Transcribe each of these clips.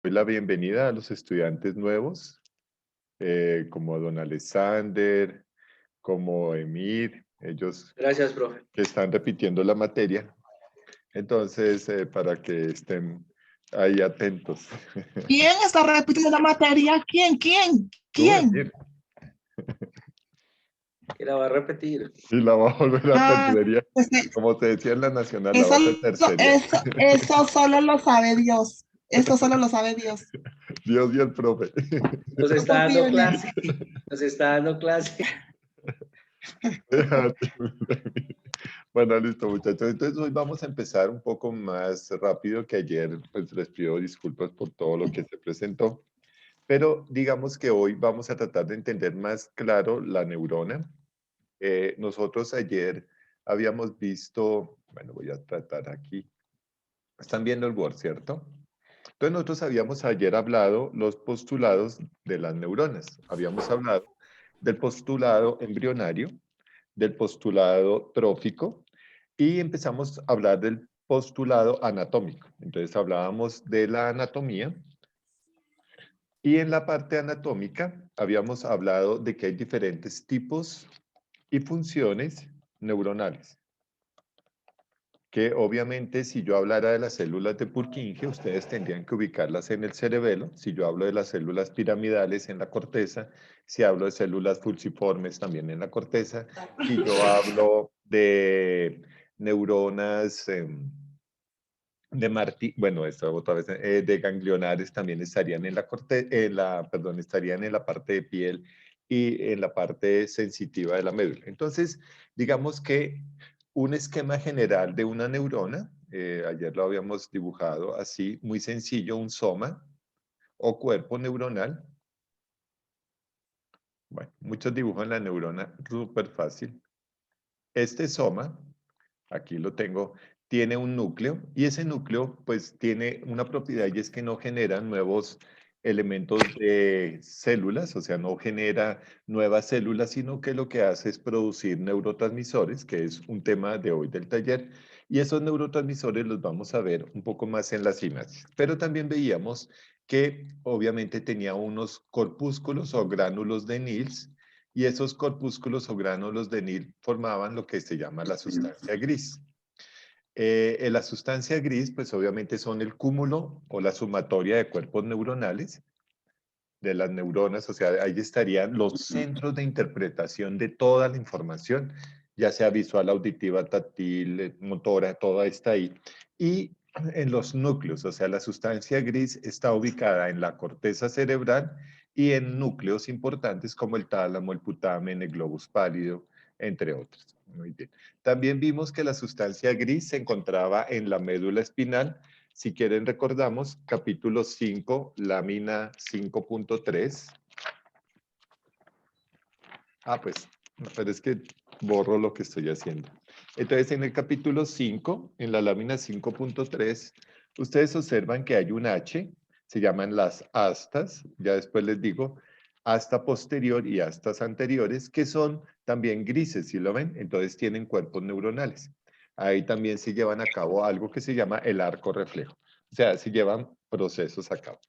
Doy la bienvenida a los estudiantes nuevos, como don Alexander, como Emir, ellos Gracias, profe. que están repitiendo la materia. Entonces, para que estén ahí atentos. ¿Quién está repitiendo la materia? ¿Quién? ¿Quién? Tú, ¿Quién? Emir, Y la va a repetir. y la va a volver a Ah, tercería. pues Como te decía en la nacional, la eso, vas a tercería. eso solo lo sabe Dios. Eso solo lo sabe Dios. Dios y el profe. Nos No está confío dando en él. clase. Nos está dando clase. Bueno, listo, muchachos. Entonces hoy vamos a empezar un poco más rápido que ayer. Pues les pido disculpas por todo lo que se presentó. Pero digamos que hoy vamos a tratar de entender más claro la neurona. Nosotros ayer habíamos visto, bueno, voy a tratar aquí. Están viendo el Word, ¿cierto? Entonces nosotros habíamos ayer hablado los postulados de las neuronas. Habíamos hablado del postulado embrionario, del postulado trófico y empezamos a hablar del postulado anatómico. Entonces hablábamos de la anatomía y en la parte anatómica habíamos hablado de que hay diferentes tipos y funciones neuronales. Que obviamente si yo hablara de las células de Purkinje, ustedes tendrían que ubicarlas en el cerebelo. Si yo hablo de las células piramidales en la corteza, si hablo de células falciformes también en la corteza, si yo hablo de neuronas de Marti, bueno, esto otra vez, de ganglionares también estarían en la perdón, estarían en la parte de piel y en la parte sensitiva de la médula. Entonces, digamos que un esquema general de una neurona, ayer lo habíamos dibujado así, muy sencillo, un soma o cuerpo neuronal. Bueno, muchos dibujan la neurona súper fácil. Este soma, aquí lo tengo, tiene un núcleo y ese núcleo pues tiene una propiedad y es que no genera nuevos elementos de células, o sea, no genera nuevas células, sino que lo que hace es producir neurotransmisores, que es un tema de hoy del taller, y esos neurotransmisores los vamos a ver un poco más en la sinapsis. Pero también veíamos que obviamente tenía unos corpúsculos o gránulos de Nils, y esos corpúsculos o gránulos de Nil formaban lo que se llama la sustancia gris. La sustancia gris, pues obviamente son el cúmulo o la sumatoria de cuerpos neuronales, de las neuronas, o sea, ahí estarían los centros de interpretación de toda la información, ya sea visual, auditiva, táctil, motora, toda está ahí. Y en los núcleos, o sea, la sustancia gris está ubicada en la corteza cerebral y en núcleos importantes como el tálamo, el putamen, el globus pálido, entre otros. Muy bien. También vimos que la sustancia gris se encontraba en la médula espinal. Si quieren recordamos, capítulo 5, lámina 5.3. Pues, pero es que borro lo que estoy haciendo. Entonces, en el capítulo 5, en la lámina 5.3, ustedes observan que hay un H, se llaman las astas, ya después les digo, asta posterior y astas anteriores, que son también grises, ¿sí lo ven? Entonces tienen cuerpos neuronales. Ahí también se llevan a cabo algo que se llama el arco reflejo. O sea, se llevan procesos a cabo.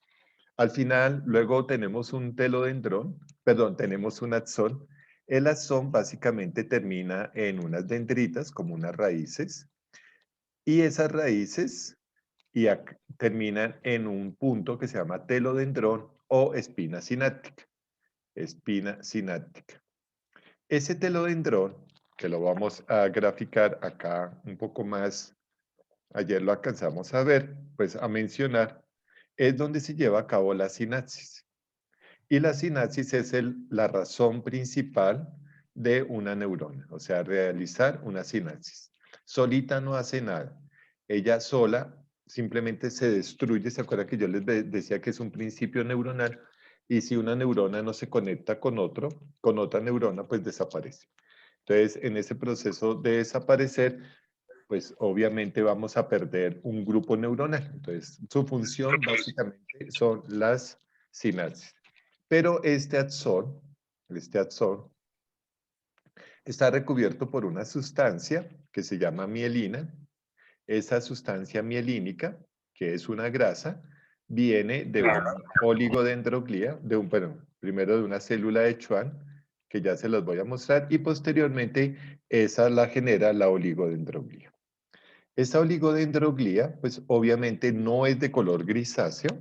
Al final, luego tenemos un telodendrón, perdón, tenemos un axón. El axón básicamente termina en unas dendritas, como unas raíces, y esas raíces terminan en un punto que se llama telodendrón o espina sináptica. Espina sináptica. Ese telodendrón, que lo vamos a graficar acá un poco más, ayer lo alcanzamos a ver, pues a mencionar, es donde se lleva a cabo la sinapsis. Y la sinapsis es la razón principal de una neurona, o sea, realizar una sinapsis. Solita no hace nada. Ella sola simplemente se destruye. ¿Se acuerdan que yo les decía que es un principio neuronal? Y si una neurona no se conecta con otra neurona, pues desaparece. Entonces, en ese proceso de desaparecer, pues obviamente vamos a perder un grupo neuronal. Entonces, su función básicamente son las sinapsis. Pero este axón está recubierto por una sustancia que se llama mielina. Esa sustancia mielínica, que es una grasa, viene de una oligodendroglía, primero de una célula de Schwann, que ya se las voy a mostrar, y posteriormente esa la genera la oligodendroglía. Esta oligodendroglía, pues obviamente no es de color grisáceo,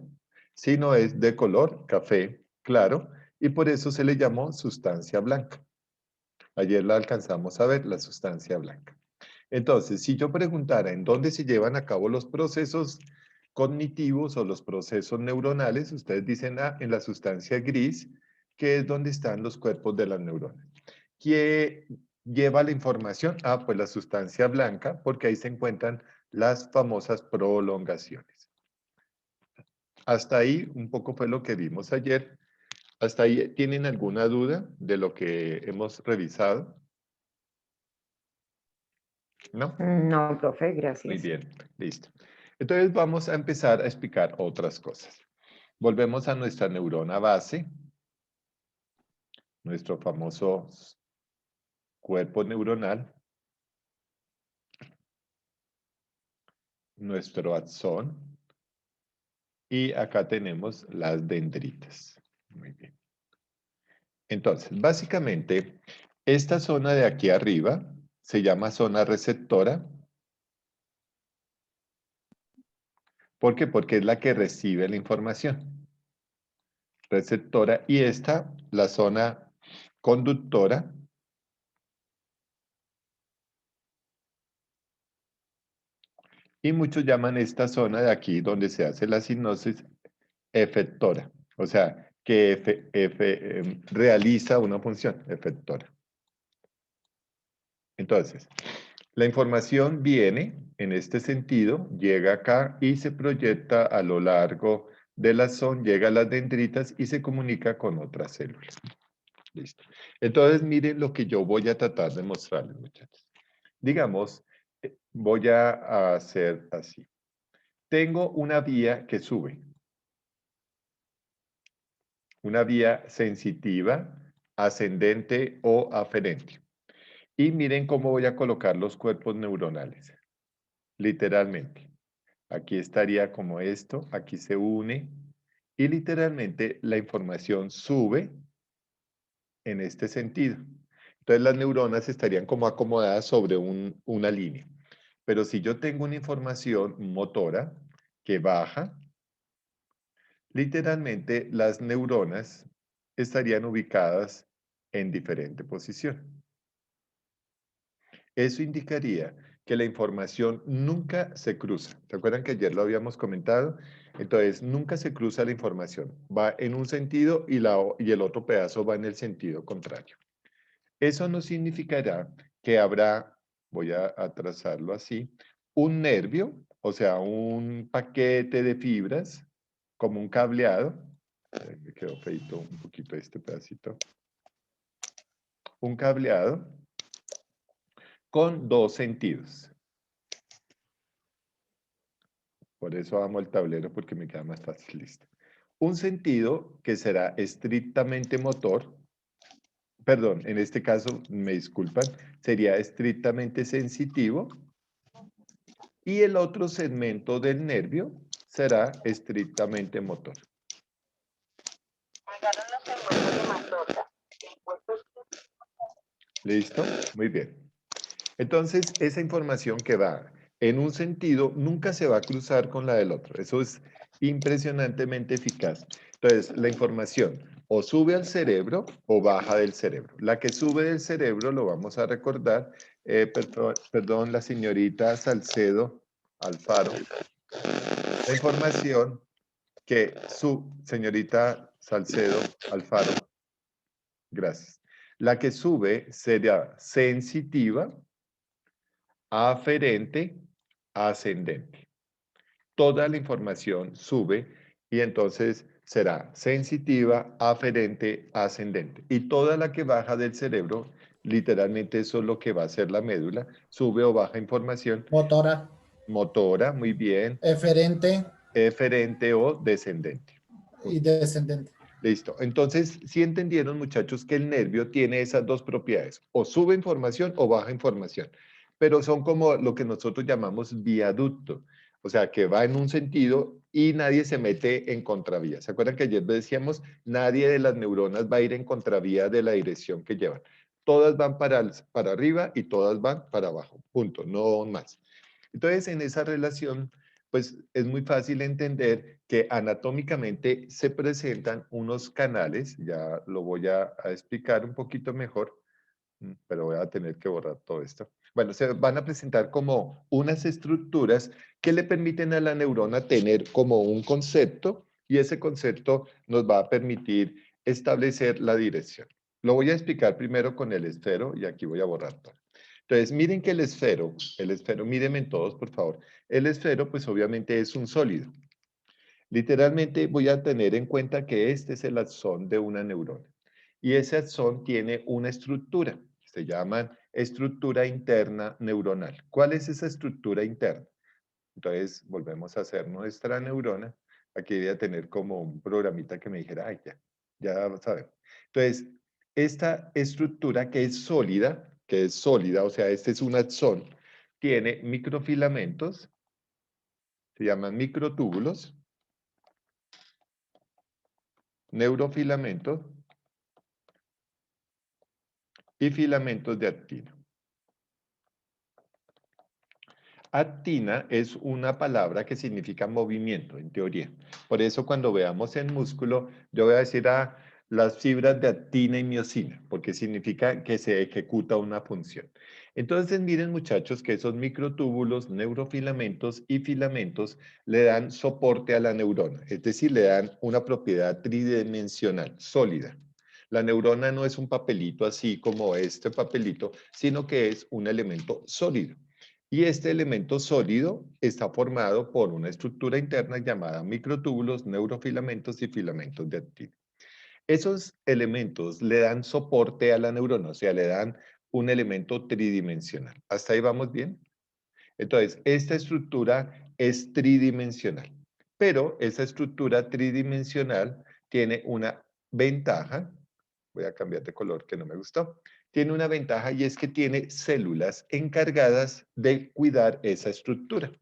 sino es de color café claro, y por eso se le llamó sustancia blanca. Ayer la alcanzamos a ver, la sustancia blanca. Entonces, si yo preguntara en dónde se llevan a cabo los procesos cognitivos o los procesos neuronales, ustedes dicen, en la sustancia gris, que es donde están los cuerpos de las neuronas. ¿Qué lleva la información? Pues la sustancia blanca, porque ahí se encuentran las famosas prolongaciones. Hasta ahí un poco fue lo que vimos ayer. ¿Hasta ahí tienen alguna duda de lo que hemos revisado? ¿No? No, profe, Muy gracias. bien, listo. Entonces vamos a empezar a explicar otras cosas. Volvemos a nuestra neurona base, nuestro famoso cuerpo neuronal, nuestro axón, y acá tenemos las dendritas. Muy bien. Entonces, básicamente, esta zona de aquí arriba se llama zona receptora. ¿Por qué? Porque es la que recibe la información. Receptora. Y esta, la zona conductora. Y muchos llaman esta zona de aquí, donde se hace la sinapsis, efectora. O sea, que realiza una función efectora. Entonces, la información viene en este sentido, llega acá y se proyecta a lo largo del axón, llega a las dendritas y se comunica con otras células. Listo. Entonces, miren lo que yo voy a tratar de mostrarles, muchachos. Digamos, voy a hacer así. Tengo una vía que sube. Una vía sensitiva, ascendente o aferente. Y miren cómo voy a colocar los cuerpos neuronales. Literalmente. Aquí estaría como esto, aquí se une y literalmente la información sube en este sentido. Entonces las neuronas estarían como acomodadas sobre una línea. Pero si yo tengo una información motora que baja, literalmente las neuronas estarían ubicadas en diferente posición. Eso indicaría que la información nunca se cruza. ¿Se acuerdan que ayer lo habíamos comentado? Entonces, nunca se cruza la información. Va en un sentido y el otro pedazo va en el sentido contrario. Eso no significará que habrá, voy a trazarlo así, un nervio, o sea, un paquete de fibras, como un cableado. Me quedó feito un poquito este pedacito. Un cableado con dos sentidos. Por eso amo el tablero, porque me queda más fácil, listo. Un sentido que será estrictamente motor, perdón, en este caso, me disculpan, sería estrictamente sensitivo, y el otro segmento del nervio será estrictamente motor. ¿Listo? Muy bien. Entonces, esa información que va en un sentido nunca se va a cruzar con la del otro. Eso es impresionantemente eficaz. Entonces, la información o sube al cerebro o baja del cerebro. La que sube del cerebro, lo vamos a recordar, perdón, la señorita Salcedo Alfaro. La información que señorita Salcedo Alfaro, gracias. La que sube será sensitiva, aferente, ascendente. Toda la información sube y entonces será sensitiva, aferente, ascendente. Y toda la que baja del cerebro, literalmente eso es lo que va a hacer la médula, sube o baja información. Motora. Motora, muy bien. Eferente. Eferente o descendente. Y descendente. Listo. Entonces, ¿sí entendieron, muchachos, que el nervio tiene esas dos propiedades? O sube información o baja información. Pero son como lo que nosotros llamamos viaducto. O sea, que va en un sentido y nadie se mete en contravía. ¿Se acuerdan que ayer decíamos, nadie de las neuronas va a ir en contravía de la dirección que llevan? Todas van para arriba y todas van para abajo, punto, no más. Entonces, en esa relación, pues es muy fácil entender que anatómicamente se presentan unos canales, ya lo voy a explicar un poquito mejor, pero voy a tener que borrar todo esto. Bueno, se van a presentar como unas estructuras que le permiten a la neurona tener como un concepto y ese concepto nos va a permitir establecer la dirección. Lo voy a explicar primero con el esfero y aquí voy a borrar todo. Entonces, miren que el esfero, mírenme todos, por favor. El esfero, pues obviamente es un sólido. Literalmente voy a tener en cuenta que este es el axón de una neurona. Y ese axón tiene una estructura. Se llama estructura interna neuronal. ¿Cuál es esa estructura interna? Entonces, volvemos a hacer nuestra neurona. Aquí voy a tener como un programita que me dijera, ay, ya sabemos. Entonces, esta estructura que es sólida, o sea, este es un axón, tiene microfilamentos, se llaman microtúbulos, neurofilamentos y filamentos de actina. Actina es una palabra que significa movimiento, en teoría. Por eso cuando veamos en músculo, yo voy a decir las fibras de actina y miosina, porque significa que se ejecuta una función. Entonces miren muchachos que esos microtúbulos, neurofilamentos y filamentos le dan soporte a la neurona, es decir, le dan una propiedad tridimensional, sólida. La neurona no es un papelito así como este papelito, sino que es un elemento sólido. Y este elemento sólido está formado por una estructura interna llamada microtúbulos, neurofilamentos y filamentos de actina. Esos elementos le dan soporte a la neurona, o sea, le dan un elemento tridimensional. ¿Hasta ahí vamos bien? Entonces, esta estructura es tridimensional, pero esa estructura tridimensional tiene una ventaja. Voy a cambiar de color que no me gustó. Tiene una ventaja y es que tiene células encargadas de cuidar esa estructura.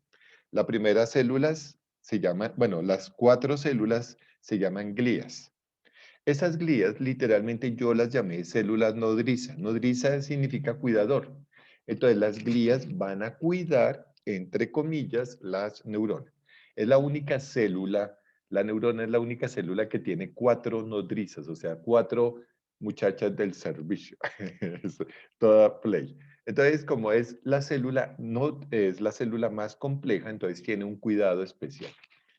La primera células se llaman, bueno, las 4 células se llaman glías. Esas glías, literalmente yo las llamé células nodriza. Nodriza significa cuidador. Entonces, las glías van a cuidar, entre comillas, las neuronas. Es la única célula, la neurona es la única célula que tiene 4 nodrizas, o sea, 4 muchachas del servicio. Toda play. Entonces, como es la célula, no es la célula más compleja, entonces tiene un cuidado especial.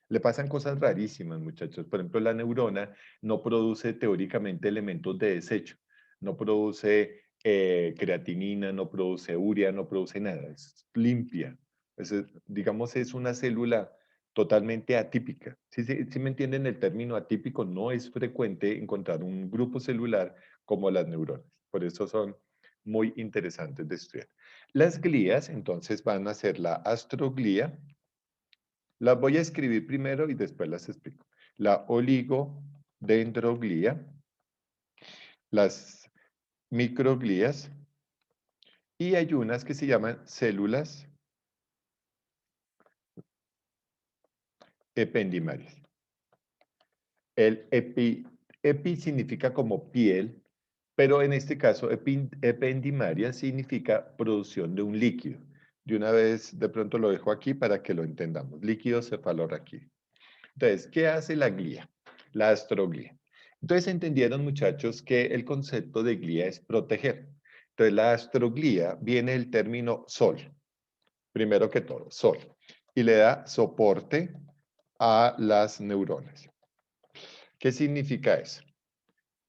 Le pasan cosas rarísimas, muchachos. Por ejemplo, la neurona no produce teóricamente elementos de desecho. No produce creatinina, no produce urea, no produce nada. Es limpia. Digamos, es una célula totalmente atípica. ¿Sí me entienden el término atípico? No es frecuente encontrar un grupo celular como las neuronas. Por eso son muy interesantes de estudiar. Las glías, entonces, van a ser la astroglía. Las voy a escribir primero y después las explico. La oligodendroglía, las microglías y hay unas que se llaman células ependimarias. El epi significa como piel, pero en este caso ependimaria significa producción de un líquido. De una vez de pronto lo dejo aquí para que lo entendamos. Líquido cefalorraquídeo. Entonces, ¿qué hace la glía? La astroglía. Entonces, entendieron, muchachos, que el concepto de glía es proteger. Entonces, la astroglía viene del término sol, primero que todo, sol, y le da soporte a las neuronas. ¿Qué significa eso?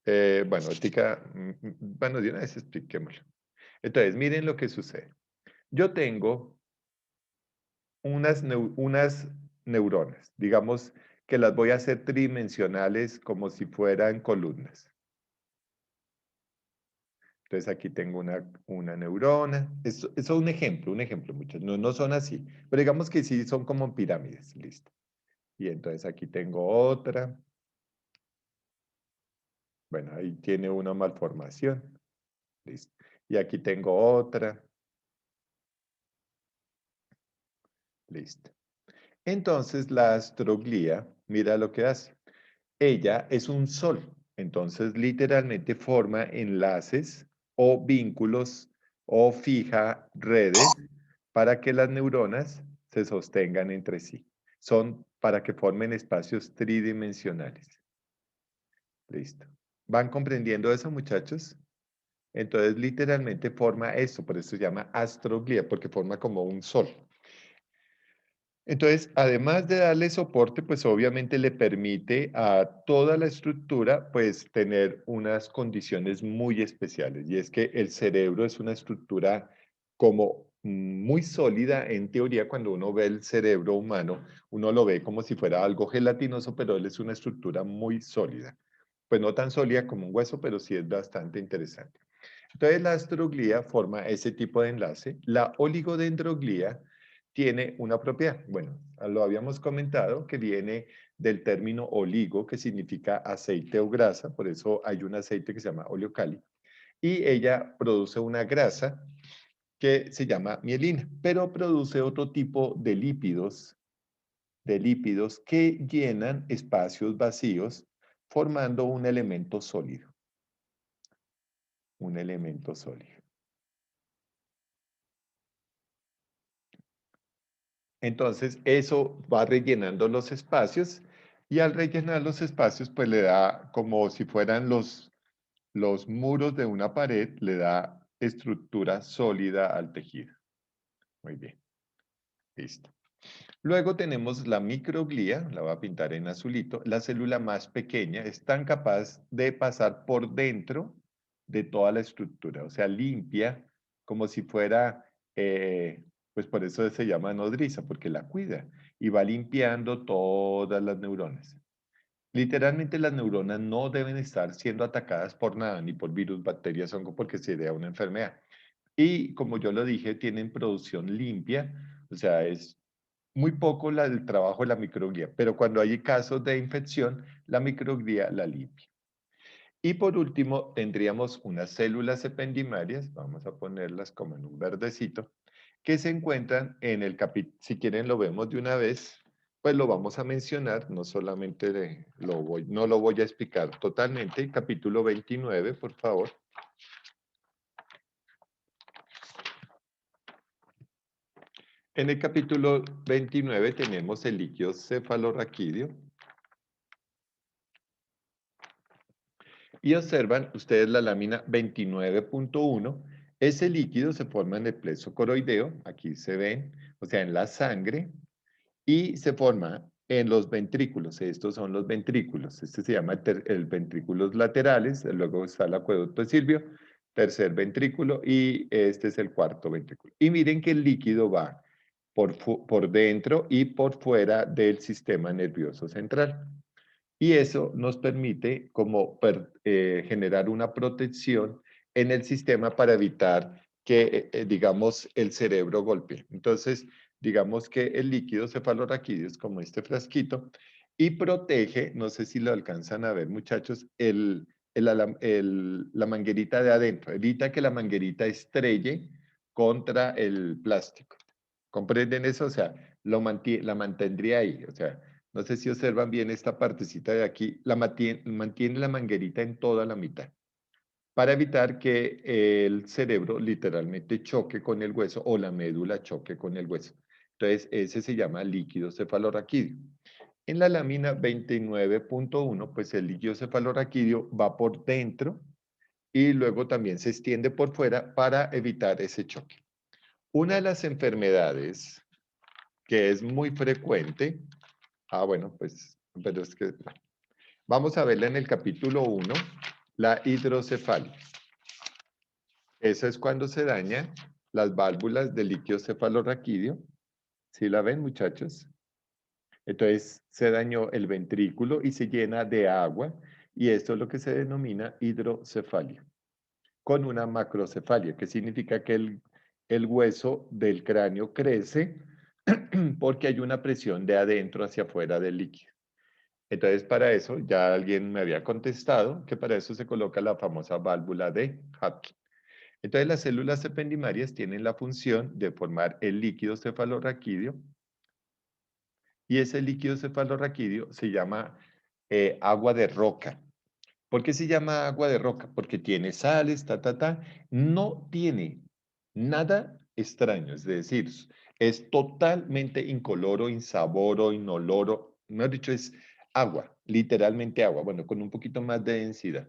Bueno, de una vez expliquémoslo. Entonces, miren lo que sucede. Yo tengo unas neuronas, digamos que las voy a hacer tridimensionales como si fueran columnas. Entonces aquí tengo una neurona. Eso es un ejemplo, muchos. No son así, pero digamos que sí son como pirámides, listo. Y entonces aquí tengo otra. Bueno, ahí tiene una malformación, listo. Y aquí tengo otra. Listo. Entonces, la astroglía, mira lo que hace. Ella es un sol, entonces literalmente forma enlaces o vínculos o fija redes para que las neuronas se sostengan entre sí. Son para que formen espacios tridimensionales. Listo. ¿Van comprendiendo eso, muchachos? Entonces, literalmente forma eso, por eso se llama astroglía, porque forma como un sol. Entonces, además de darle soporte, pues obviamente le permite a toda la estructura, pues tener unas condiciones muy especiales. Y es que el cerebro es una estructura como muy sólida. En teoría, cuando uno ve el cerebro humano, uno lo ve como si fuera algo gelatinoso, pero él es una estructura muy sólida. Pues no tan sólida como un hueso, pero sí es bastante interesante. Entonces, la astroglía forma ese tipo de enlace. La oligodendroglía tiene una propiedad. Bueno, lo habíamos comentado que viene del término oligo, que significa aceite o grasa, por eso hay un aceite que se llama oleocali, y ella produce una grasa que se llama mielina, pero produce otro tipo de lípidos que llenan espacios vacíos formando un elemento sólido. Un elemento sólido. Entonces, eso va rellenando los espacios y al rellenar los espacios, pues le da como si fueran los muros de una pared, le da estructura sólida al tejido. Muy bien, listo. Luego tenemos la microglía, la voy a pintar en azulito. La célula más pequeña es tan capaz de pasar por dentro de toda la estructura, o sea, limpia, como si fuera, pues por eso se llama nodriza, porque la cuida y va limpiando todas las neuronas. Literalmente las neuronas no deben estar siendo atacadas por nada, ni por virus, bacterias, hongo, porque sería una enfermedad. Y como yo lo dije, tienen producción limpia, o sea, es muy poco el trabajo de la microglía, pero cuando hay casos de infección, la microglía la limpia. Y por último, tendríamos unas células ependimarias, vamos a ponerlas como en un verdecito, que se encuentran en el capítulo, si quieren lo vemos de una vez, pues lo vamos a mencionar, no solamente no lo voy a explicar totalmente. Capítulo 29, por favor. En el capítulo 29 tenemos el líquido cefalorraquídeo. Y observan ustedes la lámina 29.1. Ese líquido se forma en el plexo coroideo, aquí se ven, o sea, en la sangre, y se forma en los ventrículos. Estos son los ventrículos. Este se llama el ventrículos laterales, luego está el acueducto de Silvio, tercer ventrículo, y este es el cuarto ventrículo. Y miren que el líquido va por dentro y por fuera del sistema nervioso central. Y eso nos permite como generar una protección en el sistema para evitar que, digamos, el cerebro golpee. Entonces, digamos que el líquido cefalorraquídeo es como este frasquito y protege, no sé si lo alcanzan a ver, muchachos, la manguerita de adentro. Evita que la manguerita estrelle contra el plástico. ¿Comprenden eso? O sea, la mantendría ahí. O sea, no sé si observan bien esta partecita de aquí, mantiene la manguerita en toda la mitad para evitar que el cerebro literalmente choque con el hueso o la médula choque con el hueso. Entonces, ese se llama líquido cefalorraquídeo. En la lámina 29.1, pues el líquido cefalorraquídeo va por dentro y luego también se extiende por fuera para evitar ese choque. Una de las enfermedades que es muy frecuente. Bueno, pues, pero es que vamos a verla en el capítulo 1, la hidrocefalia. Esa es cuando se dañan las válvulas del líquido cefalorraquídeo. ¿Sí la ven, muchachos? Entonces, se dañó el ventrículo y se llena de agua, y esto es lo que se denomina hidrocefalia, con una macrocefalia, que significa que el hueso del cráneo crece porque hay una presión de adentro hacia afuera del líquido. Entonces, para eso, ya alguien me había contestado que para eso se coloca la famosa válvula de Hodgkin. Entonces, las células ependimarias tienen la función de formar el líquido cefalorraquídeo Y ese líquido cefalorraquídeo se llama agua de roca. ¿Por qué se llama agua de roca? Porque tiene sales, no tiene nada extraño, es decir, es totalmente incoloro, insaboro, inoloro, mejor dicho, es agua, literalmente agua, bueno, con un poquito más de densidad,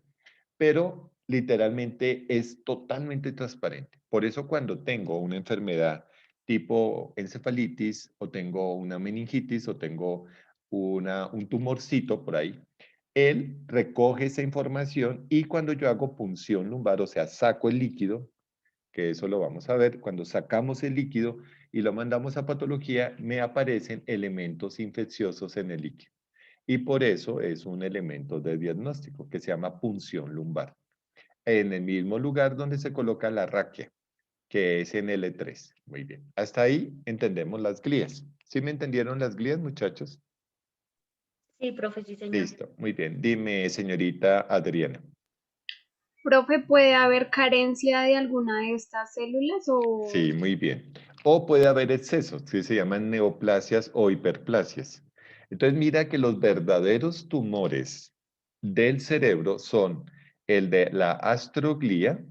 pero literalmente es totalmente transparente. Por eso cuando tengo una enfermedad tipo encefalitis o tengo una meningitis o tengo un tumorcito por ahí, él recoge esa información y cuando yo hago punción lumbar, o sea, saco el líquido, que eso lo vamos a ver, cuando sacamos el líquido y lo mandamos a patología, me aparecen elementos infecciosos en el líquido. Y por eso es un elemento de diagnóstico que se llama punción lumbar. En el mismo lugar donde se coloca la raquia, que es en L3. Muy bien. Hasta ahí entendemos las glías. ¿Sí me entendieron las glías, muchachos? Sí, profe, sí, señor. Listo. Muy bien. Dime, señorita Adriana. Profe, ¿puede haber carencia de alguna de estas células o...? Sí, muy bien. O puede haber excesos, que se llaman neoplasias o hiperplasias. Entonces, mira que los verdaderos tumores del cerebro son el de la astroglía,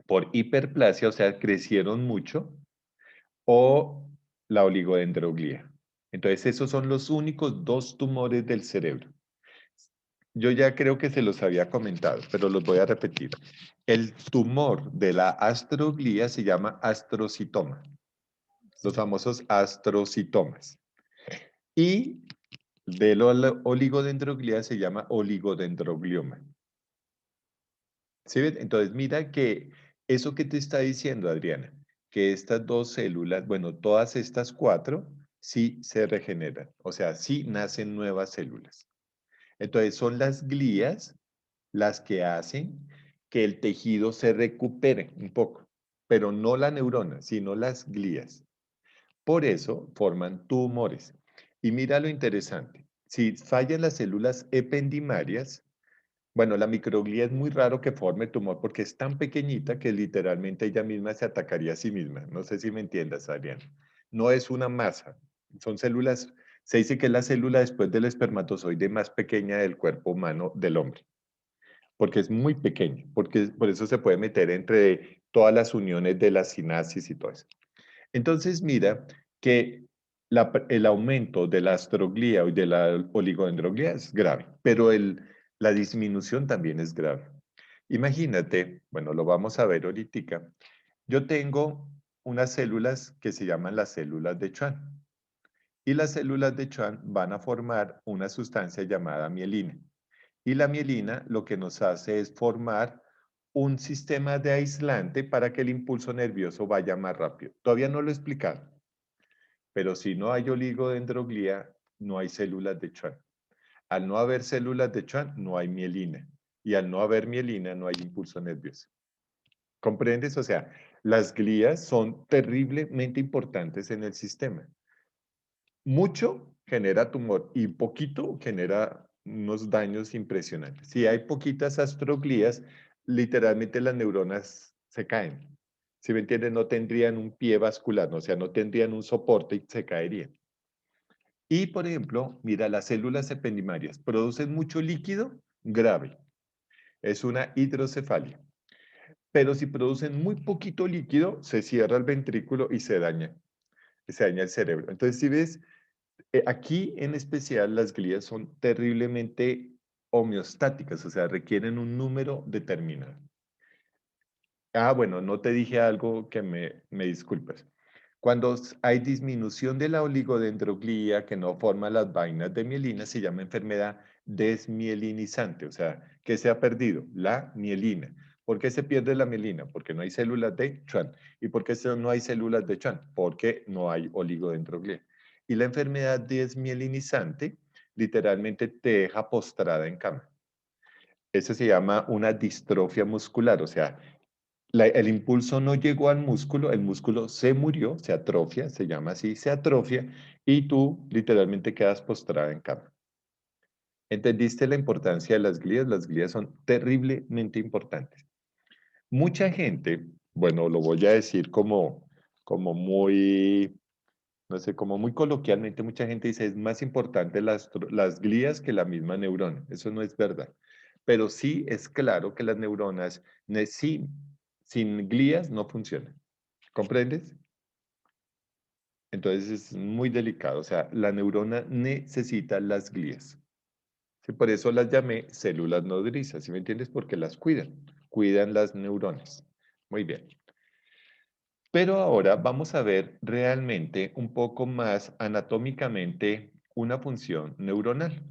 por hiperplasia, o sea, crecieron mucho, o la oligodendroglía. Entonces, esos son los únicos dos tumores del cerebro. Yo ya creo que se los había comentado, pero los voy a repetir. El tumor de la astroglía se llama astrocitoma, los famosos astrocitomas. Y de la oligodendroglía se llama oligodendroglioma. ¿Sí ven? Entonces, mira que eso que te está diciendo, Adriana, que estas dos células, bueno, todas estas cuatro, sí se regeneran. O sea, sí nacen nuevas células. Entonces, son las glías las que hacen que el tejido se recupere un poco, pero no la neurona, sino las glías. Por eso forman tumores. Y mira lo interesante. Si fallan las células ependimarias, bueno, la microglía es muy raro que forme tumor porque es tan pequeñita que literalmente ella misma se atacaría a sí misma. No sé si me entiendas, Adriana. No es una masa. Son células, se dice que es la célula después del espermatozoide más pequeña del cuerpo humano del hombre, porque es muy pequeño, porque por eso se puede meter entre todas las uniones de la sinasis y todo eso. Entonces, mira que el aumento de la astroglía y de la oligodendroglía es grave, pero la disminución también es grave. Imagínate, bueno, lo vamos a ver ahorita. Yo tengo unas células que se llaman las células de Schwann. Y las células de Schwann van a formar una sustancia llamada mielina. Y la mielina lo que nos hace es formar un sistema de aislante para que el impulso nervioso vaya más rápido. Todavía no lo he explicado, pero si no hay oligodendroglía, no hay células de Schwann. Al no haber células de Schwann, no hay mielina. Y al no haber mielina, no hay impulso nervioso. ¿Comprendes? O sea, las glías son terriblemente importantes en el sistema. Mucho genera tumor y poquito genera unos daños impresionantes. Si hay poquitas astroglías, literalmente las neuronas se caen. Si me entienden, no tendrían un pie vascular, ¿no? O sea, no tendrían un soporte y se caerían. Y, por ejemplo, mira, las células ependimarias producen mucho líquido grave. Es una hidrocefalia. Pero si producen muy poquito líquido, se cierra el ventrículo y se daña el cerebro. Entonces, si ves, aquí en especial las glías son terriblemente homeostáticas, o sea, requieren un número determinado. Ah, bueno, no te dije algo que me disculpas. Cuando hay disminución de la oligodendroglía que no forma las vainas de mielina, se llama enfermedad desmielinizante, o sea, que se ha perdido la mielina. ¿Por qué se pierde la mielina? Porque no hay células de Schwann. ¿Y por qué no hay células de Schwann? Porque no hay oligodendroglía. Y la enfermedad desmielinizante literalmente te deja postrada en cama. Eso se llama una distrofia muscular, o sea, el impulso no llegó al músculo, el músculo se murió, se atrofia, se llama así, se atrofia, y tú literalmente quedas postrada en cama. ¿Entendiste la importancia de las glías? Las glías son terriblemente importantes. Mucha gente, bueno, lo voy a decir como muy, No sé, como muy coloquialmente mucha gente dice, es más importante las glías que la misma neurona. Eso no es verdad. Pero sí es claro que las neuronas sin glías no funcionan. ¿Comprendes? Entonces es muy delicado. O sea, la neurona necesita las glías. Sí, por eso las llamé células nodrizas. ¿Sí me entiendes? Porque las cuidan las neuronas. Muy bien. Pero ahora vamos a ver realmente un poco más anatómicamente una función neuronal.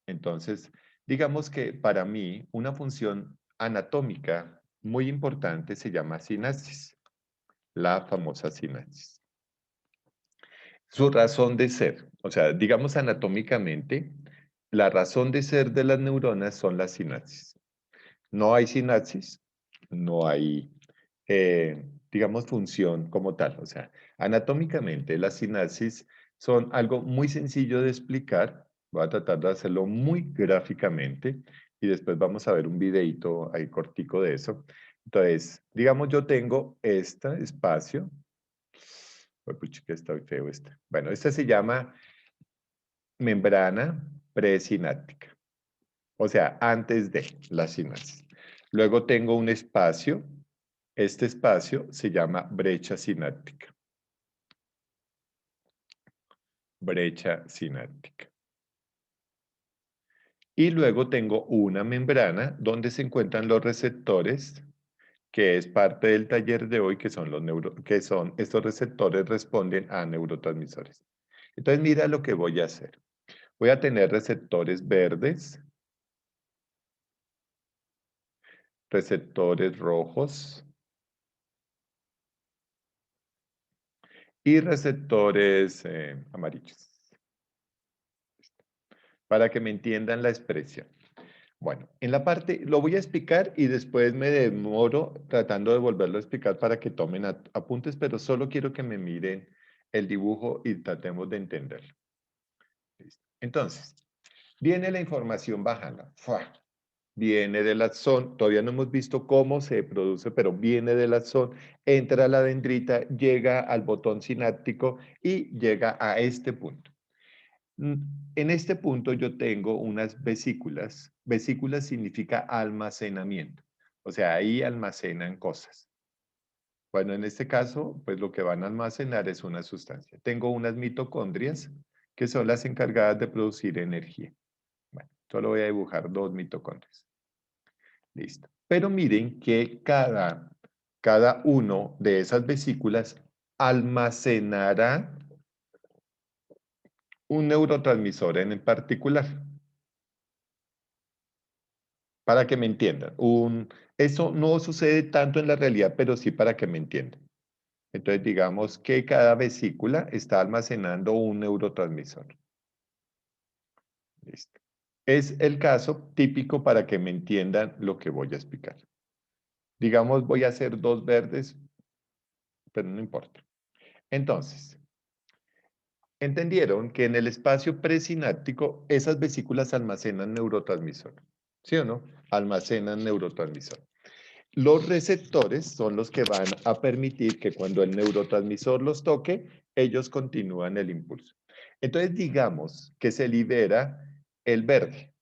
Entonces, digamos que para mí una función anatómica muy importante se llama sinapsis, la famosa sinapsis. Su razón de ser, o sea, digamos anatómicamente, la razón de ser de las neuronas son las sinapsis. No hay sinapsis, no hay, digamos, función como tal. O sea, anatómicamente las sinapsis son algo muy sencillo de explicar. Voy a tratar de hacerlo muy gráficamente y después vamos a ver un videito ahí cortico de eso. Entonces, digamos, yo tengo este espacio. Uy, pucha, que está feo este. Bueno, este se llama membrana presináptica. O sea, antes de la sinapsis. Luego tengo un espacio. Este espacio se llama brecha sináptica. Brecha sináptica. Y luego tengo una membrana donde se encuentran los receptores, que es parte del taller de hoy, que son estos receptores responden a neurotransmisores. Entonces mira lo que voy a hacer. Voy a tener receptores verdes, receptores rojos y receptores amarillos, para que me entiendan la expresión. Bueno, en la parte, lo voy a explicar y después me demoro tratando de volverlo a explicar para que tomen apuntes, pero solo quiero que me miren el dibujo y tratemos de entenderlo. Listo. Entonces, viene la información bajando. ¡Fua! Viene del axón, todavía no hemos visto cómo se produce, pero viene del axón, entra a la dendrita, llega al botón sináptico y llega a este punto. En este punto yo tengo unas vesículas. Vesículas significa almacenamiento. O sea, ahí almacenan cosas. Bueno, en este caso, pues lo que van a almacenar es una sustancia. Tengo unas mitocondrias que son las encargadas de producir energía. Bueno, solo voy a dibujar 2 mitocondrias. Listo. Pero miren que cada uno de esas vesículas almacenará un neurotransmisor en particular. Para que me entiendan. Eso no sucede tanto en la realidad, pero sí para que me entiendan. Entonces, digamos que cada vesícula está almacenando un neurotransmisor. Listo. Es el caso típico para que me entiendan lo que voy a explicar. Digamos, voy a hacer 2 verdes, pero no importa. Entonces, entendieron que en el espacio presináptico esas vesículas almacenan neurotransmisor. ¿Sí o no? Almacenan neurotransmisor. Los receptores son los que van a permitir que cuando el neurotransmisor los toque, ellos continúan el impulso. Entonces, digamos que se libera el verde.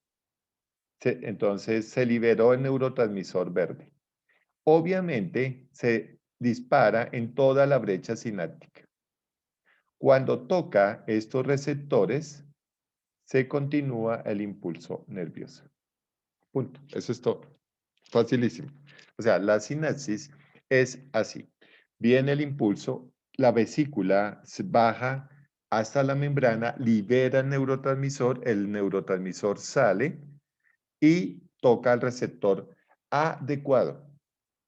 Entonces, se liberó el neurotransmisor verde. Obviamente, se dispara en toda la brecha sináptica. Cuando toca estos receptores, se continúa el impulso nervioso. Punto. Eso es todo. Facilísimo. O sea, la sinapsis es así. Viene el impulso, la vesícula baja hasta la membrana, libera el neurotransmisor sale y toca el receptor adecuado.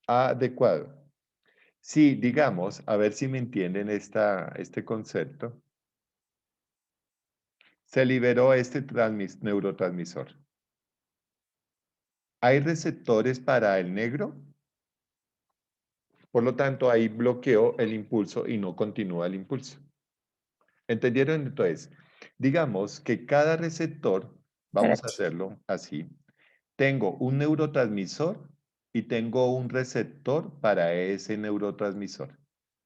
Adecuado. Si, digamos, a ver si me entienden este concepto, se liberó este neurotransmisor. ¿Hay receptores para el negro? Por lo tanto, ahí bloqueó el impulso y no continúa el impulso. ¿Entendieron? Entonces, digamos que cada receptor, vamos a hacerlo así, tengo un neurotransmisor y tengo un receptor para ese neurotransmisor.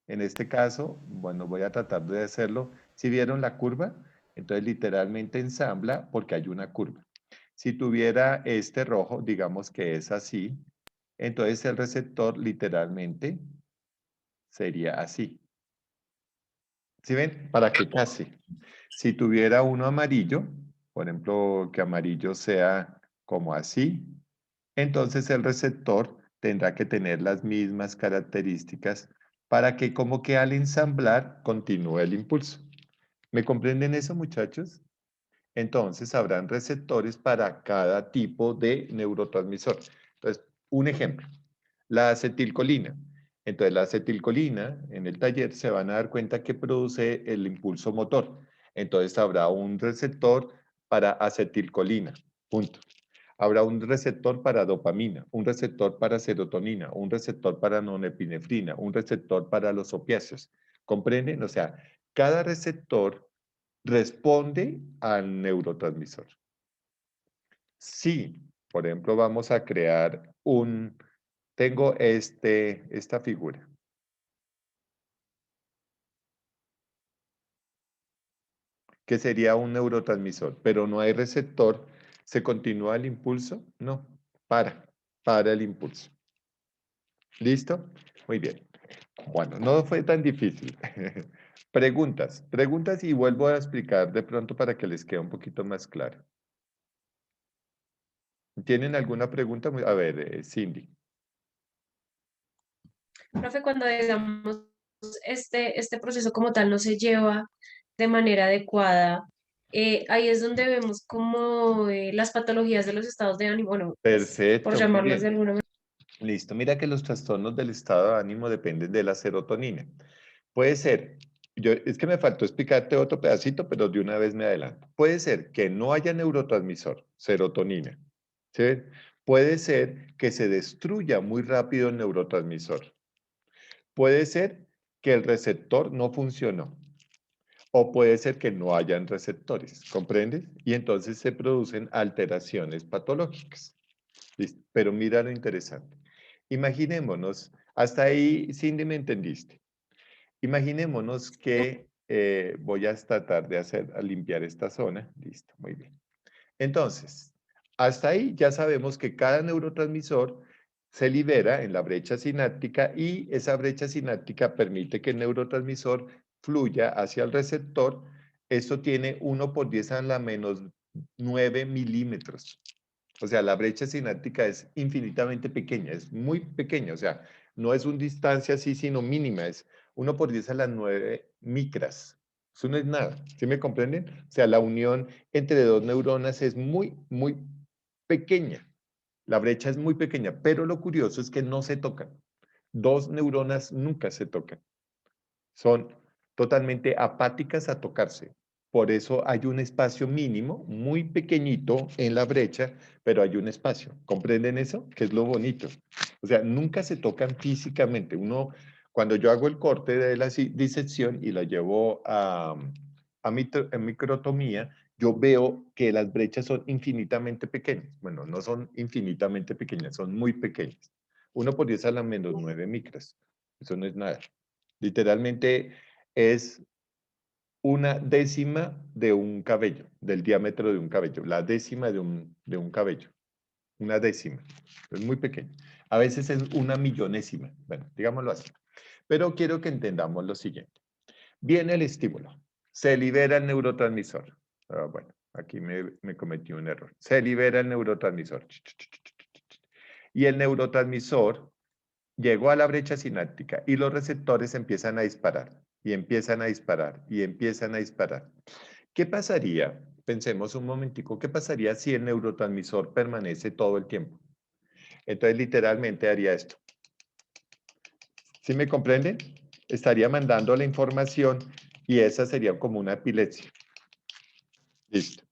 En este caso, bueno, voy a tratar de hacerlo ¿Sí vieron la curva? Entonces literalmente ensambla porque hay una curva. Si tuviera este rojo, digamos que es así, entonces el receptor literalmente sería así. ¿Sí ven? Para que case. Si tuviera uno amarillo, por ejemplo, que amarillo sea como así, entonces el receptor tendrá que tener las mismas características para que como que al ensamblar continúe el impulso. ¿Me comprenden eso, muchachos? Entonces habrán receptores para cada tipo de neurotransmisor. Entonces, un ejemplo, la acetilcolina. Entonces, la acetilcolina en el taller se van a dar cuenta que produce el impulso motor. Entonces, habrá un receptor para acetilcolina, punto. Habrá un receptor para dopamina, un receptor para serotonina, un receptor para norepinefrina, un receptor para los opiáceos. ¿Comprenden? O sea, cada receptor responde al neurotransmisor. Si, por ejemplo, vamos a crear tengo esta figura. Que sería un neurotransmisor, pero no hay receptor, ¿se continúa el impulso? No, para el impulso. ¿Listo? Muy bien. Bueno, no fue tan difícil. Preguntas y vuelvo a explicar de pronto para que les quede un poquito más claro. ¿Tienen alguna pregunta? A ver, Cindy. Profe, cuando digamos este proceso como tal no se lleva de manera adecuada, ahí es donde vemos como las patologías de los estados de ánimo, bueno, pues, por Perfecto, muy llamarlos de bien. alguna manera. Listo, mira que los trastornos del estado de ánimo dependen de la serotonina. Puede ser, es que me faltó explicarte otro pedacito, pero de una vez me adelanto. Puede ser que no haya neurotransmisor, serotonina. ¿Sí? Puede ser que se destruya muy rápido el neurotransmisor. Puede ser que el receptor no funcionó. O puede ser que no hayan receptores, ¿comprendes? Y entonces se producen alteraciones patológicas. Listo. Pero mira lo interesante. Imaginémonos, hasta ahí, Cindy, me entendiste. Imaginémonos que voy a tratar de limpiar esta zona. Listo, muy bien. Entonces, hasta ahí ya sabemos que cada neurotransmisor se libera en la brecha sináptica y esa brecha sináptica permite que el neurotransmisor fluya hacia el receptor. Esto tiene 1 por 10 a la menos 9 milímetros. O sea, la brecha sináptica es infinitamente pequeña, es muy pequeña. O sea, no es una distancia así, sino mínima. Es 1 por 10 a las 9 micras. Eso no es nada. ¿Sí me comprenden? O sea, la unión entre dos neuronas es muy, muy pequeña. La brecha es muy pequeña, pero lo curioso es que no se tocan. Dos neuronas nunca se tocan. Son totalmente apáticas a tocarse. Por eso hay un espacio mínimo, muy pequeñito en la brecha, pero hay un espacio. ¿Comprenden eso? Que es lo bonito. O sea, nunca se tocan físicamente. Cuando yo hago el corte de la disección y la llevo a microtomía, yo veo que las brechas son infinitamente pequeñas. Bueno, no son infinitamente pequeñas, son muy pequeñas. 1 por 10 a la menos 9 micras. Eso no es nada. Literalmente es una décima de un cabello, del diámetro de un cabello, la décima de un cabello, una décima, es muy pequeño. A veces es una millonésima, bueno, digámoslo así. Pero quiero que entendamos lo siguiente. Viene el estímulo, se libera el neurotransmisor. Bueno, aquí me cometí un error. Se libera el neurotransmisor. Y el neurotransmisor llegó a la brecha sináptica y los receptores empiezan a disparar y empiezan a disparar y empiezan a disparar. ¿Qué pasaría? Pensemos un momentico, ¿qué pasaría si el neurotransmisor permanece todo el tiempo? Entonces literalmente haría esto. ¿Sí me comprenden? Estaría mandando la información y esa sería como una epilepsia. Listo.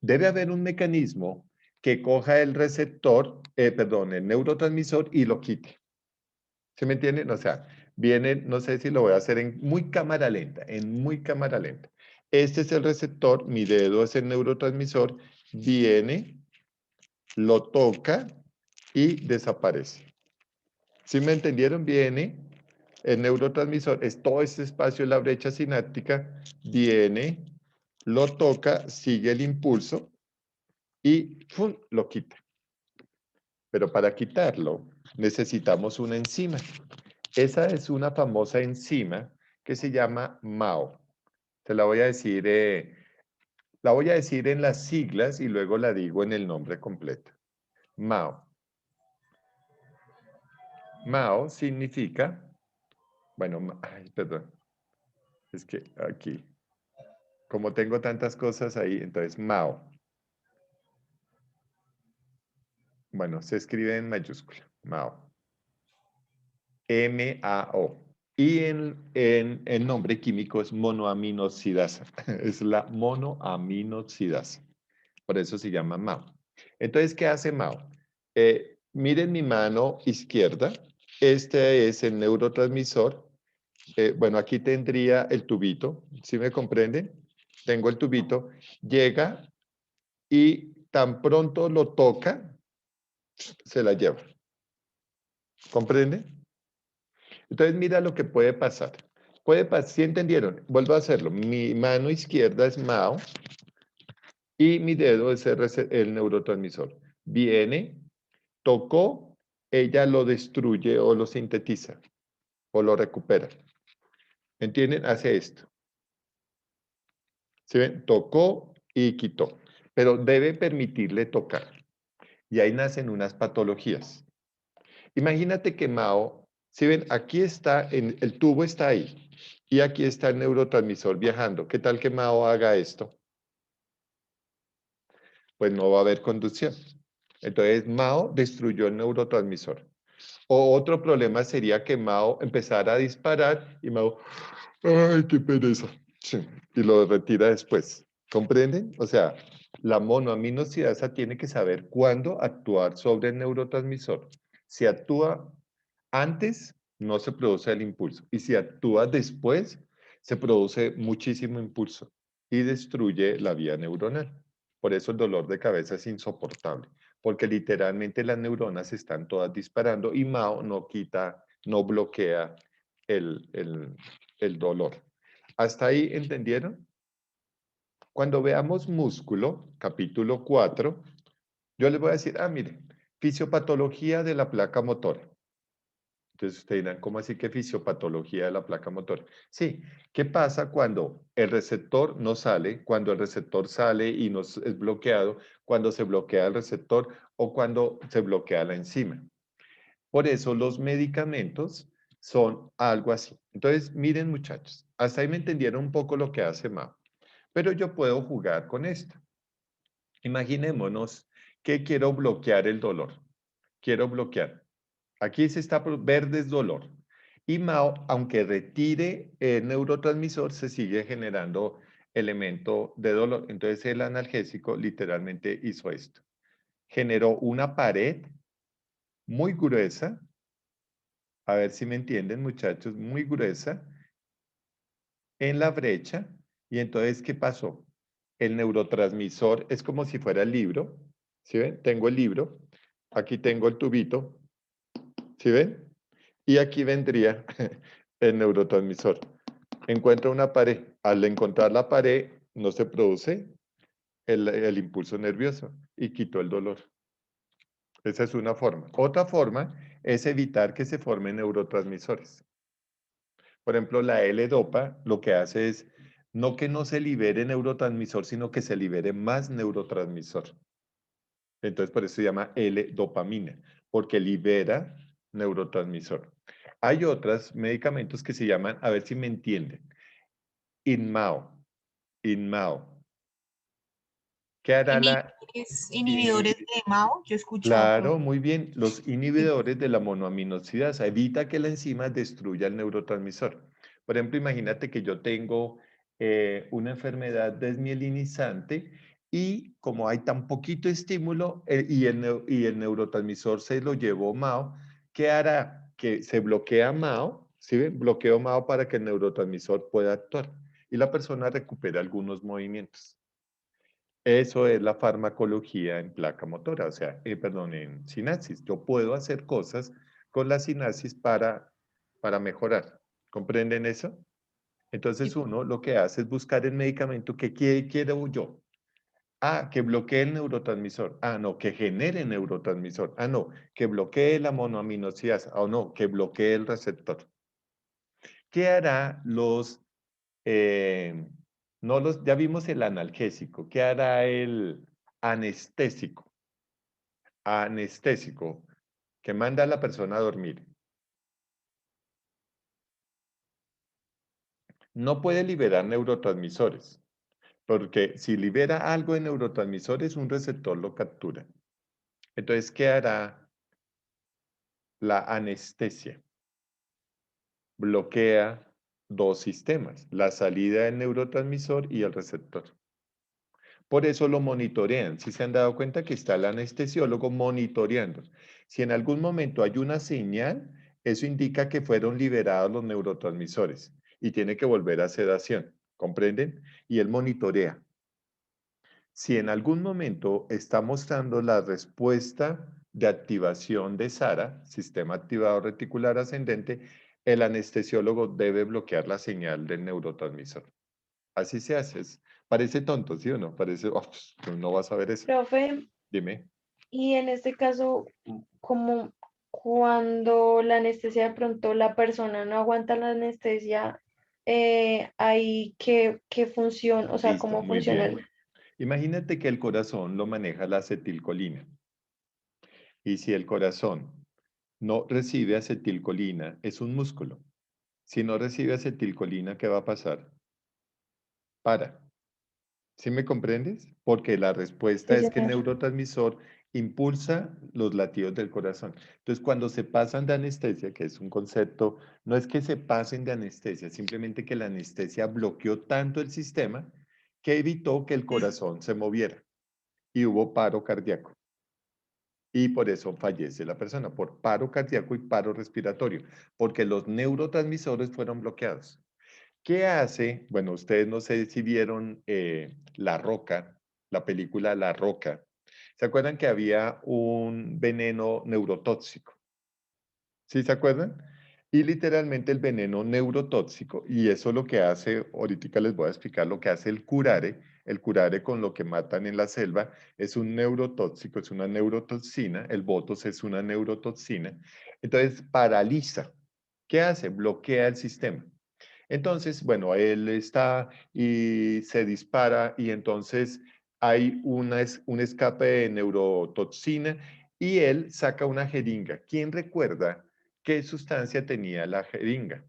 Debe haber un mecanismo que coja el receptor, el neurotransmisor y lo quite. ¿Sí me entienden? O sea, viene, no sé si lo voy a hacer en muy cámara lenta, en muy cámara lenta. Este es el receptor, mi dedo es el neurotransmisor, viene, lo toca y desaparece. ¿Sí me entendieron? Viene, El neurotransmisor es todo este espacio de la brecha sináptica, viene, lo toca, sigue el impulso y ¡fum!, lo quita. Pero para quitarlo necesitamos una enzima. Esa es una famosa enzima que se llama MAO. Te la voy a decir, en las siglas y luego la digo en el nombre completo. MAO. MAO significa, bueno, ay, perdón, es que aquí, como tengo tantas cosas ahí, entonces MAO. Bueno, se escribe en mayúscula, MAO. MAO. Y en el nombre químico es monoaminoxidasa. Es la monoaminoxidasa. Por eso se llama MAO. Entonces, ¿qué hace MAO? Miren mi mano izquierda. Este es el neurotransmisor. Bueno, aquí tendría el tubito. ¿Sí me comprenden? Tengo el tubito. Llega y tan pronto lo toca, se la lleva. ¿Comprende? Entonces, mira lo que puede pasar. ¿Sí entendieron? Vuelvo a hacerlo. Mi mano izquierda es MAO y mi dedo es el neurotransmisor. Viene, tocó, ella lo destruye o lo sintetiza o lo recupera. ¿Entienden? Hace esto. ¿Sí ven? Tocó y quitó. Pero debe permitirle tocar. Y ahí nacen unas patologías. Imagínate que MAO, ¿sí ven? Aquí está, el tubo está ahí. Y aquí está el neurotransmisor viajando. ¿Qué tal que MAO haga esto? Pues no va a haber conducción. Entonces, MAO destruyó el neurotransmisor. O otro problema sería que MAO empezara a disparar y MAO, ¡ay, qué pereza! Sí, y lo retira después. ¿Comprenden? O sea, la monoaminoxidasa tiene que saber cuándo actuar sobre el neurotransmisor. Si actúa antes, no se produce el impulso. Y si actúa después, se produce muchísimo impulso y destruye la vía neuronal. Por eso el dolor de cabeza es insoportable, porque literalmente las neuronas están todas disparando y MAO no quita, no bloquea el dolor. ¿Hasta ahí entendieron? Cuando veamos músculo, capítulo 4, yo les voy a decir, mire, fisiopatología de la placa motora. Entonces ustedes dirán, ¿cómo así que fisiopatología de la placa motora? Sí, ¿qué pasa cuando el receptor no sale, cuando el receptor sale y no es bloqueado, cuando se bloquea el receptor o cuando se bloquea la enzima? Por eso los medicamentos son algo así. Entonces, miren muchachos, hasta ahí me entendieron un poco lo que hace MAO, pero yo puedo jugar con esto. Imaginémonos que quiero bloquear el dolor. Quiero bloquear. Aquí se está verde es dolor. Y MAO, aunque retire el neurotransmisor, se sigue generando elemento de dolor. Entonces el analgésico literalmente hizo esto. Generó una pared muy gruesa. A ver si me entienden, muchachos, muy gruesa en la brecha. Y entonces, ¿qué pasó? El neurotransmisor es como si fuera el libro. ¿Sí ven? Tengo el libro. Aquí tengo el tubito. ¿Sí ven? Y aquí vendría el neurotransmisor. Encuentra una pared. Al encontrar la pared, no se produce el impulso nervioso y quitó el dolor. Esa es una forma. Otra forma es evitar que se formen neurotransmisores. Por ejemplo, la L-Dopa lo que hace es no que no se libere neurotransmisor, sino que se libere más neurotransmisor. Entonces, por eso se llama L-dopamina, porque libera neurotransmisor. Hay otros medicamentos que se llaman, a ver si me entienden, INMAO. INMAO. ¿Qué hará la...? Inhibidores de MAO, yo he escuchado. Claro, muy bien. Los inhibidores de la monoaminoxidasa evita que la enzima destruya el neurotransmisor. Por ejemplo, imagínate que yo tengo una enfermedad desmielinizante y como hay tan poquito estímulo y el neurotransmisor se lo llevó MAO, ¿qué hará? Que se bloquea MAO, ¿sí ven? Bloqueo MAO para que el neurotransmisor pueda actuar y la persona recupera algunos movimientos. Eso es la farmacología en placa motora, o sea, perdón, en sinapsis. Yo puedo hacer cosas con la sinapsis para para mejorar. ¿Comprenden eso? Entonces uno lo que hace es buscar el medicamento que quiero yo. Ah, que bloquee el neurotransmisor. Ah, no, que genere neurotransmisor. Ah, no, que bloquee la monoaminosidasa. Ah, no, que bloquee el receptor. ¿Qué hará ya vimos el analgésico? ¿Qué hará el anestésico? Anestésico, que manda a la persona a dormir. No puede liberar neurotransmisores, porque si libera algo de neurotransmisores, un receptor lo captura. Entonces, ¿qué hará la anestesia? Bloquea dos sistemas, la salida del neurotransmisor y el receptor. Por eso lo monitorean. Si se han dado cuenta que está el anestesiólogo monitoreando. Si en algún momento hay una señal, eso indica que fueron liberados los neurotransmisores y tiene que volver a sedación. ¿Comprenden? Y él monitorea. Si en algún momento está mostrando la respuesta de activación de SARA, sistema activador reticular ascendente, el anestesiólogo debe bloquear la señal del neurotransmisor. Así se hace. Parece tonto, ¿sí o no? Parece, no vas a ver eso. Profe, Dime. y en este caso, como cuando la anestesia de pronto la persona no aguanta la anestesia, ahí qué función, o sea, Listo, cómo muy funciona bien. Imagínate que el corazón lo maneja la acetilcolina. Y si el corazón no recibe acetilcolina, es un músculo. Si no recibe acetilcolina, ¿qué va a pasar? Para. ¿Sí me comprendes? Porque la respuesta Sí, es que el señor. neurotransmisor impulsa los latidos del corazón. Entonces, cuando se pasan de anestesia, que es un concepto, no es que se pasen de anestesia, simplemente que la anestesia bloqueó tanto el sistema que evitó que el corazón se moviera y hubo paro cardíaco. Y por eso fallece la persona, por paro cardíaco y paro respiratorio, porque los neurotransmisores fueron bloqueados. ¿Qué hace? Bueno, ustedes no sé si vieron La Roca, la película La Roca. ¿Se acuerdan que había un veneno neurotóxico? ¿Sí se acuerdan? Y literalmente el veneno neurotóxico, y eso lo que hace, ahorita les voy a explicar lo que hace el curare con lo que matan en la selva, es un neurotóxico, es una neurotoxina, el botos es una neurotoxina, entonces paraliza. ¿Qué hace? Bloquea el sistema. Entonces, bueno, él está y se dispara y entonces hay un escape de neurotoxina y él saca una jeringa. ¿Quién recuerda qué sustancia tenía la jeringa?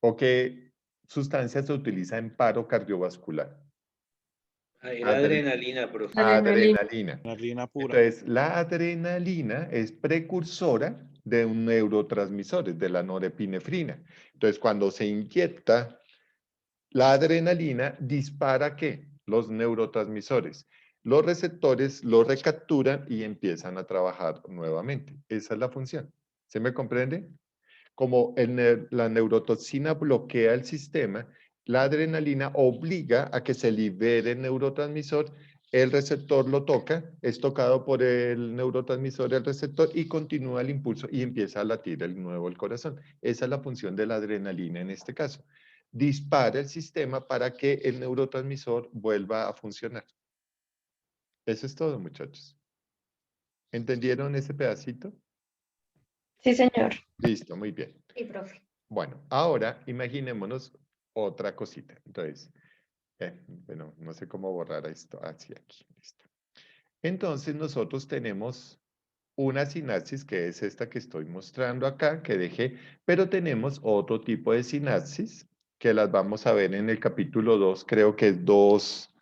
¿O qué sustancia se utiliza en paro cardiovascular? Ahí la adrenalina, profe. Adrenalina. Adrenalina. Adrenalina pura. Entonces, la adrenalina es precursora de un neurotransmisor, de la norepinefrina. Entonces, cuando se inyecta la adrenalina, ¿dispara qué? Los neurotransmisores. Los receptores los recapturan y empiezan a trabajar nuevamente. Esa es la función. ¿Se me comprende? Como la neurotoxina bloquea el sistema, la adrenalina obliga a que se libere el neurotransmisor, el receptor lo toca, es tocado por el neurotransmisor, el receptor, y continúa el impulso y empieza a latir de nuevo el corazón. Esa es la función de la adrenalina en este caso. Dispara el sistema para que el neurotransmisor vuelva a funcionar. Eso es todo, muchachos. ¿Entendieron ese pedacito? Sí, señor. Listo, muy bien. Sí, profe. Bueno, ahora imaginémonos otra cosita. Entonces, bueno, no sé cómo borrar esto hacia aquí. Listo. Entonces, nosotros tenemos una sinapsis que es esta que estoy mostrando acá, que dejé, pero tenemos otro tipo de sinapsis que las vamos a ver en el capítulo 2, creo que es 2,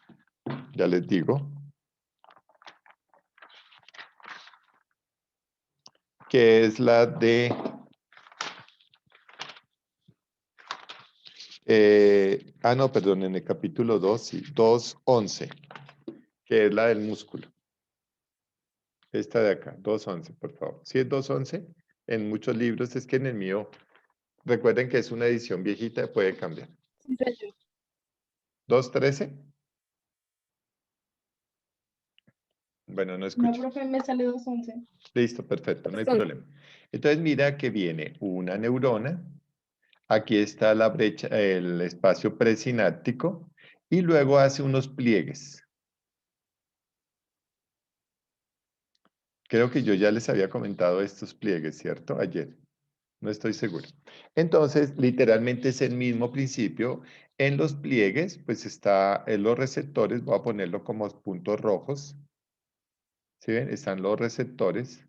ya les digo, que es la de no, perdón, en el capítulo 2, sí, 2.11, que es la del músculo. Esta de acá, 2.11, por favor. Si es 2.11, en muchos libros, es que en el mío, recuerden que es una edición viejita, puede cambiar. Sí, señor. 2.13. Bueno, no No, escucho. profe, me sale 211. Listo, perfecto, no hay Son- problema. Entonces mira que viene una neurona, aquí está la brecha, el espacio presináptico, y luego hace unos pliegues. Creo que yo ya les había comentado estos pliegues, ¿cierto? Ayer. No estoy seguro. Entonces, literalmente es el mismo principio. En los pliegues, pues está en los receptores, voy a ponerlo como puntos rojos. ¿Sí ven? Están los receptores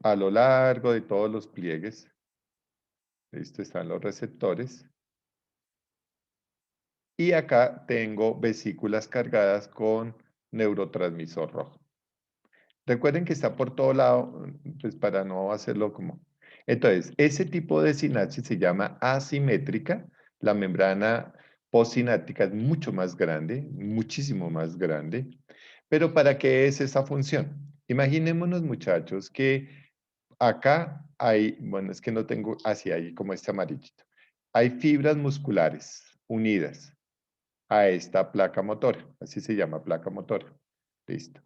a lo largo de todos los pliegues. Listo, están los receptores. Y acá tengo vesículas cargadas con neurotransmisor rojo. Recuerden que está por todo lado, pues para no hacerlo como... Entonces, ese tipo de sinapsis se llama asimétrica. La membrana postsináptica es mucho más grande, muchísimo más grande. Pero ¿para qué es esa función? Imaginémonos, muchachos, que acá hay, bueno, es que no tengo, así hay como este amarillito. Hay fibras musculares unidas a esta placa motora, así se llama placa motora. Listo.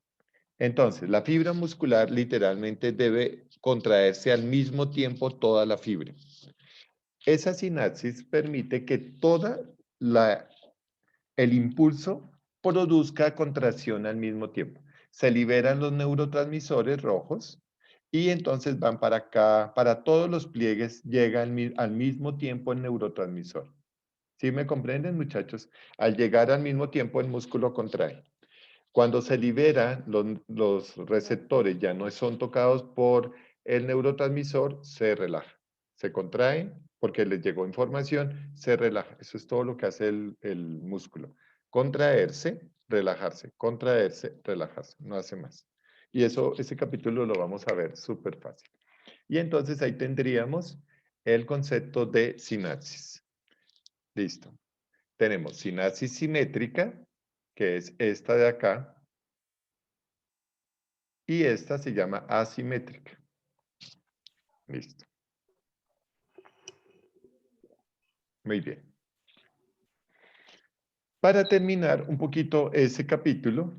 Entonces, la fibra muscular literalmente debe contraerse al mismo tiempo toda la fibra. Esa sinapsis permite que el impulso produzca contracción al mismo tiempo. Se liberan los neurotransmisores rojos y entonces van para acá, para todos los pliegues llega al mismo tiempo el neurotransmisor. ¿Sí me comprenden, muchachos? Al llegar al mismo tiempo el músculo contrae. Cuando se liberan los receptores, ya no son tocados por el neurotransmisor, se relaja. Se contrae porque les llegó información, se relaja. Eso es todo lo que hace el músculo. Contraerse, relajarse, relajarse. No hace más. Y ese capítulo lo vamos a ver súper fácil. Y entonces ahí tendríamos el concepto de sinapsis. Listo. Tenemos sinapsis simétrica, que es esta de acá, y esta se llama asimétrica. Listo. Muy bien. Para terminar un poquito ese capítulo,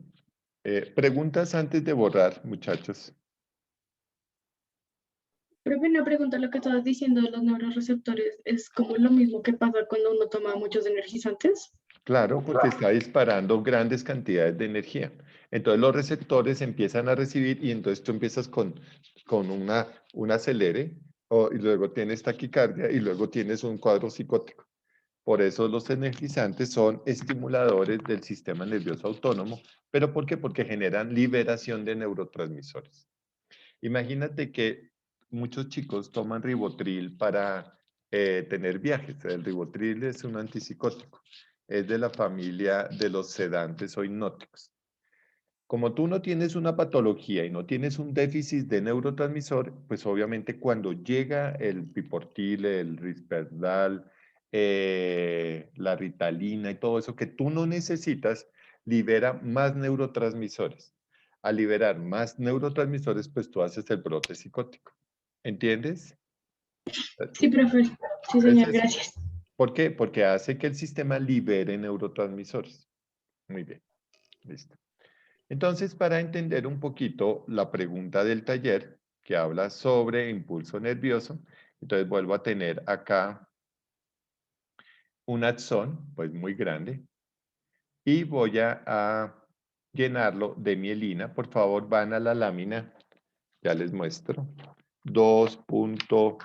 preguntas antes de borrar, muchachos. Profe, una pregunta, lo que estabas diciendo de los neuroreceptores, ¿es como lo mismo que pasa cuando uno toma muchos energizantes? Claro, porque está disparando grandes cantidades de energía. Entonces los receptores empiezan a recibir y entonces tú empiezas con un acelere y luego tienes taquicardia y luego tienes un cuadro psicótico. Por eso los energizantes son estimuladores del sistema nervioso autónomo. ¿Pero por qué? Porque generan liberación de neurotransmisores. Imagínate que muchos chicos toman ribotril para tener viajes. El ribotril es un antipsicótico. Es de la familia de los sedantes o hipnóticos. Como tú no tienes una patología y no tienes un déficit de neurotransmisor, pues obviamente cuando llega el piportil, el risperdal, la ritalina y todo eso que tú no necesitas, libera más neurotransmisores. Al liberar más neurotransmisores, pues tú haces el brote psicótico. ¿Entiendes? Sí, profe. Sí, Es señor, eso. gracias. ¿Por qué? Porque hace que el sistema libere neurotransmisores. Muy bien, listo. Entonces, para entender un poquito la pregunta del taller, que habla sobre impulso nervioso, entonces vuelvo a tener acá un axón, pues muy grande, y voy a llenarlo de mielina. Por favor, van a la lámina, ya les muestro, 2.24.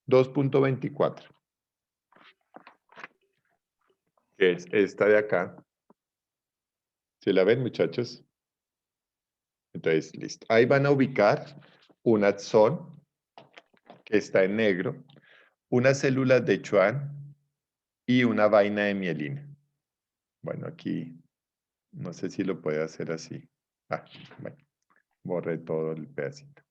2.24, que es esta de acá. ¿Sí la ven, muchachos? Entonces, listo. Ahí van a ubicar un axón que está en negro, unas células de Schwann y una vaina de mielina. Bueno, aquí no sé si lo puede hacer así. Ah, bueno, borré todo el pedacito.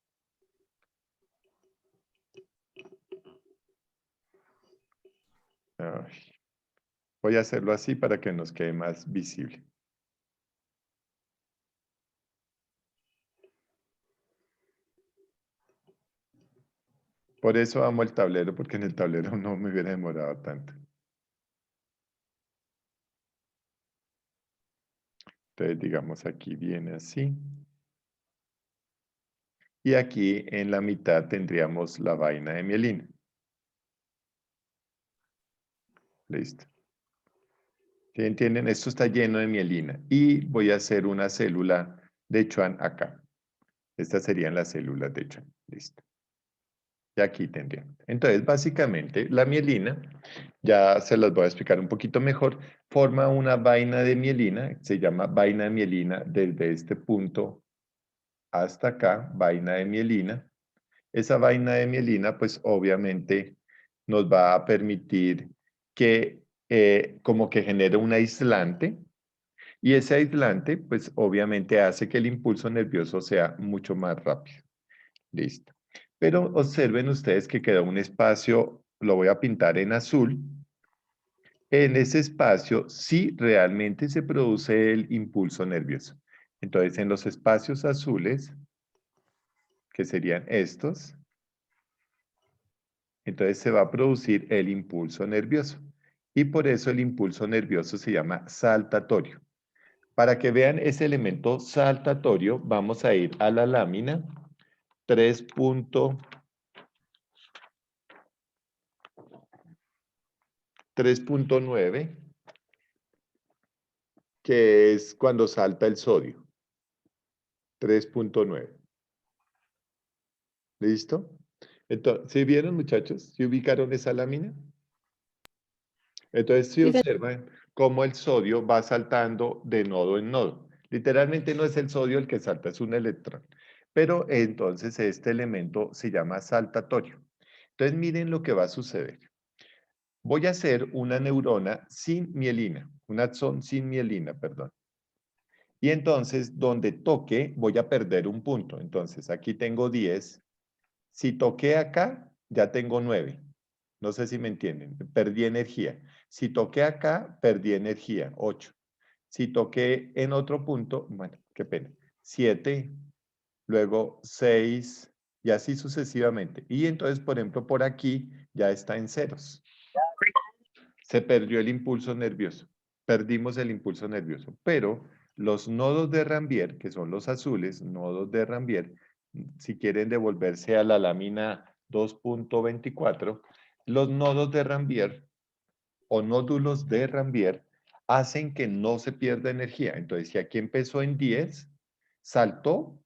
Ay, voy a hacerlo así para que nos quede más visible. Por eso amo el tablero, porque en el tablero no me hubiera demorado tanto. Entonces, digamos, aquí viene así. Y aquí en la mitad tendríamos la vaina de mielina. Listo. ¿Sí entienden? Esto está lleno de mielina. Y voy a hacer una célula de Schwann acá. Estas serían las células de Schwann. Listo. Y aquí tendrían. Entonces, básicamente, la mielina, ya se las voy a explicar un poquito mejor, forma una vaina de mielina, se llama vaina de mielina desde este punto hasta acá, vaina de mielina. Esa vaina de mielina, pues obviamente nos va a permitir que como que genere un aislante, y ese aislante, pues obviamente hace que el impulso nervioso sea mucho más rápido. Listo. Pero observen ustedes que queda un espacio, lo voy a pintar en azul. En ese espacio sí realmente se produce el impulso nervioso. Entonces, en los espacios azules, que serían estos, entonces se va a producir el impulso nervioso. Y por eso el impulso nervioso se llama saltatorio. Para que vean ese elemento saltatorio, vamos a ir a la lámina 3.9, que es cuando salta el sodio. 3.9. ¿Listo? Entonces, ¿sí vieron, muchachos? ¿Sí ubicaron esa lámina? Entonces, si observan cómo el sodio va saltando de nodo en nodo. Literalmente no es el sodio el que salta, es un electrón. Pero entonces este elemento se llama saltatorio. Entonces, miren lo que va a suceder. Voy a hacer una neurona sin mielina, un axón sin mielina, perdón. Y entonces, donde toque, voy a perder un punto. Entonces, aquí tengo 10. Si toqué acá, ya tengo 9. No sé si me entienden. Perdí energía. Si toqué acá, perdí energía. 8. Si toqué en otro punto, bueno, qué pena. 7, luego 6, y así sucesivamente. Y entonces, por ejemplo, por aquí ya está en ceros. Se perdió el impulso nervioso. Perdimos el impulso nervioso. Pero los nodos de Rambier, que son los azules, nodos de Rambier, si quieren devolverse a la lámina 2.24, los nodos de Rambier o nódulos de Rambier hacen que no se pierda energía. Entonces, si aquí empezó en 10, saltó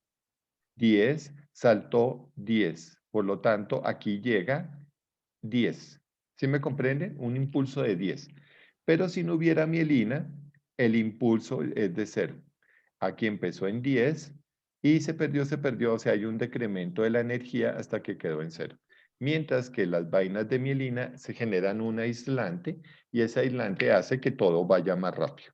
10, saltó 10. Por lo tanto, aquí llega 10. ¿Sí me comprenden? Un impulso de 10. Pero si no hubiera mielina, el impulso es de 0. Aquí empezó en 10 y se perdió, o sea, hay un decremento de la energía hasta que quedó en 0. Mientras que las vainas de mielina se generan un aislante y ese aislante hace que todo vaya más rápido.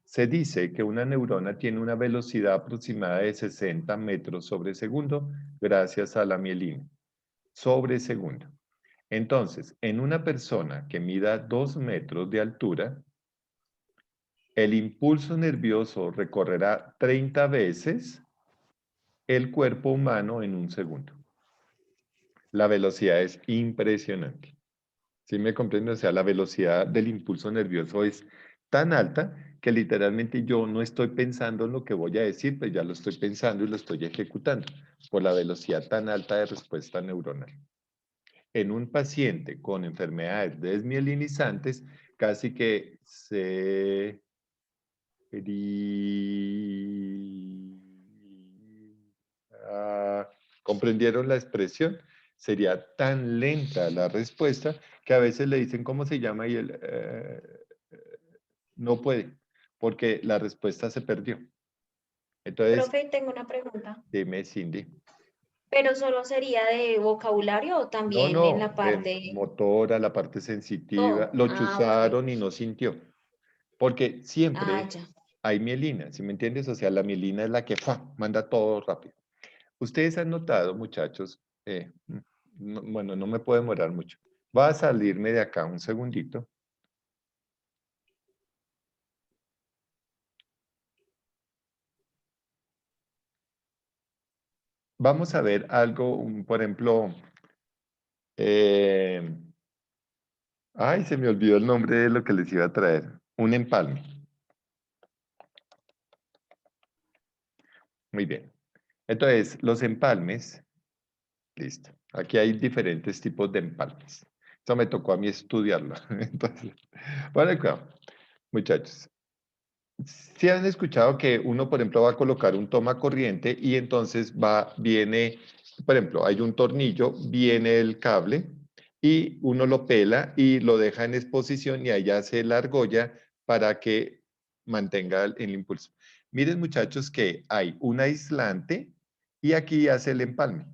Se dice que una neurona tiene una velocidad aproximada de 60 metros sobre segundo gracias a la mielina. Sobre segundo. Entonces, en una persona que mida 2 metros de altura, el impulso nervioso recorrerá 30 veces el cuerpo humano en un segundo. La velocidad es impresionante. ¿Sí me comprenden? O sea, la velocidad del impulso nervioso es tan alta que literalmente yo no estoy pensando en lo que voy a decir, pues ya lo estoy pensando y lo estoy ejecutando por la velocidad tan alta de respuesta neuronal. En un paciente con enfermedades desmielinizantes, casi que se ¿comprendieron la expresión? Sería tan lenta la respuesta que a veces le dicen cómo se llama y él no puede, porque la respuesta se perdió. Entonces, Profe, tengo una pregunta. dime, Cindy. ¿Pero solo sería de vocabulario o No, también en la no, parte motora, la parte sensitiva, todo? lo Ah, ok. chuzaron y no sintió. Porque Ah, siempre ya. hay mielina, ¿sí me entiendes? O sea, la mielina es la que manda todo rápido. Ustedes han notado, muchachos, bueno, no me puedo demorar mucho. Va a salirme de acá un segundito. Vamos a ver algo, por ejemplo, Ay, se me olvidó el nombre de lo que les iba a traer. Un empalme. Muy bien. Entonces, los empalmes, listo. Aquí hay diferentes tipos de empalmes. Esto me tocó a mí estudiarlo. Entonces, bueno, cuidado, muchachos. Si han escuchado que uno, por ejemplo, va a colocar un toma corriente y entonces viene, por ejemplo, hay un tornillo, viene el cable y uno lo pela y lo deja en exposición y allá hace la argolla para que mantenga el impulso. Miren, muchachos, que hay un aislante y aquí hace el empalme.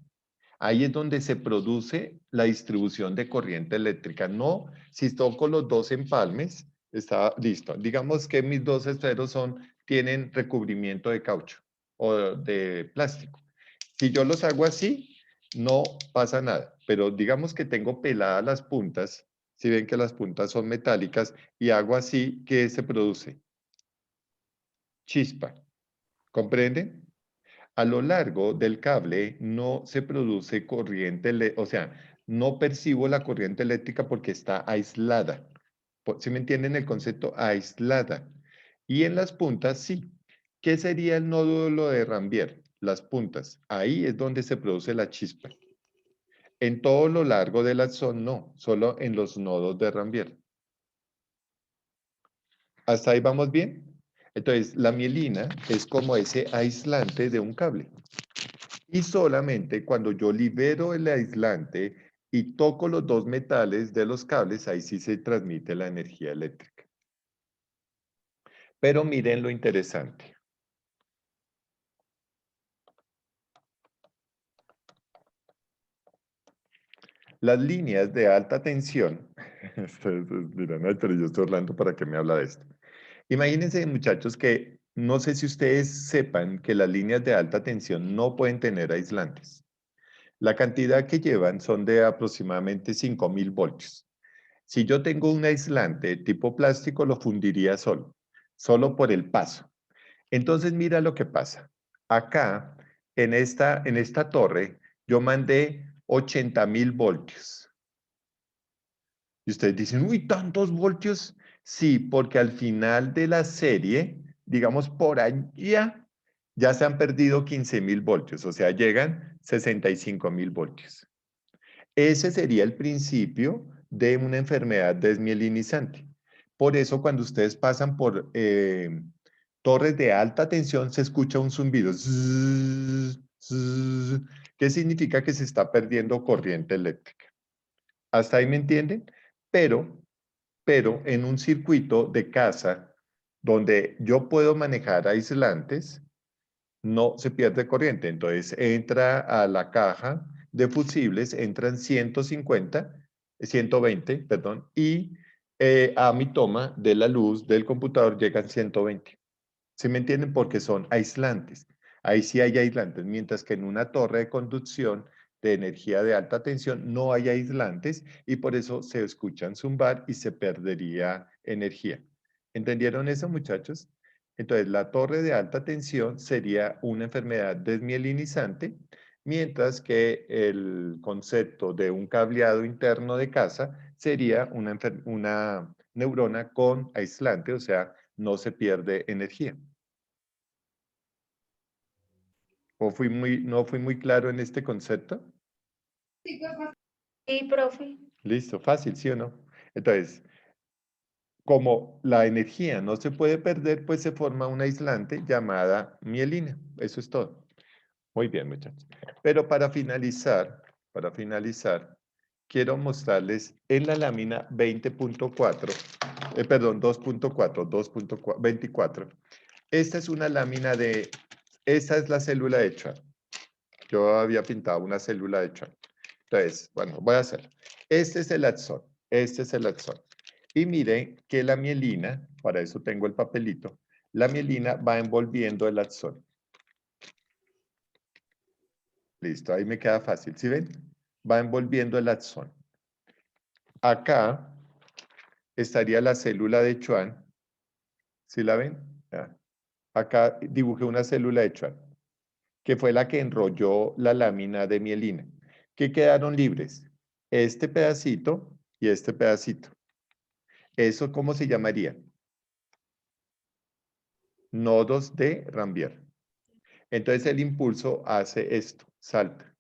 Ahí es donde se produce la distribución de corriente eléctrica. No, si toco los dos empalmes, está listo. Digamos que mis dos esferos tienen recubrimiento de caucho o de plástico. Si yo los hago así, no pasa nada. Pero digamos que tengo peladas las puntas, si ven que las puntas son metálicas, y hago así, ¿qué se produce? Chispa. ¿Comprenden? A lo largo del cable no se produce corriente, o sea, no percibo la corriente eléctrica porque está aislada. ¿Sí me entienden el concepto? Aislada. Y en las puntas, sí. ¿Qué sería el nódulo de Rambier? Las puntas. Ahí es donde se produce la chispa. En todo lo largo del axón, no. Solo en los nodos de Rambier. ¿Hasta ahí vamos bien? Entonces, la mielina es como ese aislante de un cable. Y solamente cuando yo libero el aislante y toco los dos metales de los cables, ahí sí se transmite la energía eléctrica. Pero miren lo interesante. Las líneas de alta tensión, ustedes dirán, ay, pero yo estoy hablando para que me habla de esto. Imagínense, muchachos, que no sé si ustedes sepan que las líneas de alta tensión no pueden tener aislantes. La cantidad que llevan son de aproximadamente 5.000 voltios. Si yo tengo un aislante tipo plástico, lo fundiría solo por el paso. Entonces, mira lo que pasa. Acá, en esta torre, yo mandé 80.000 voltios. Y ustedes dicen, uy, ¿tantos voltios? Sí, porque al final de la serie, digamos por allá, ya se han perdido 15.000 voltios, o sea, llegan 65.000 voltios. Ese sería el principio de una enfermedad desmielinizante. Por eso, cuando ustedes pasan por torres de alta tensión, se escucha un zumbido. Zzzz, zzzz, que significa que se está perdiendo corriente eléctrica. ¿Hasta ahí me entienden? Pero en un circuito de casa donde yo puedo manejar aislantes, no se pierde corriente. Entonces entra a la caja de fusibles, entran 120, perdón, y a mi toma de la luz del computador llegan 120. ¿Sí me entienden? Porque son aislantes. Ahí sí hay aislantes, mientras que en una torre de conducción de energía de alta tensión no hay aislantes y por eso se escuchan zumbar y se perdería energía. ¿Entendieron eso, muchachos? Entonces, la torre de alta tensión sería una enfermedad desmielinizante, mientras que el concepto de un cableado interno de casa sería una neurona con aislante, o sea, no se pierde energía. ¿O no fui muy claro en este concepto? Sí, profe. Listo, fácil, ¿sí o no? Entonces, como la energía no se puede perder, pues se forma un aislante llamada mielina. Eso es todo. Muy bien, muchachos. Pero para finalizar, quiero mostrarles en la lámina 20.4, perdón, 2.4, Esta es una lámina esta es la célula de Schwann. Yo había pintado una célula de Schwann. Entonces, bueno, voy a hacer. Este es el axón. Y miren que la mielina, para eso tengo el papelito, la mielina va envolviendo el axón. Listo, ahí me queda fácil. ¿Sí ven? Va envolviendo el axón. Acá estaría la célula de Schwann. ¿Sí la ven? Acá dibujé una célula de Schwann, que fue la que enrolló la lámina de mielina. ¿Qué quedaron libres? este pedacito y este pedacito. ¿Eso cómo se llamaría? Nodos de Rambier. Entonces el impulso hace esto, salta.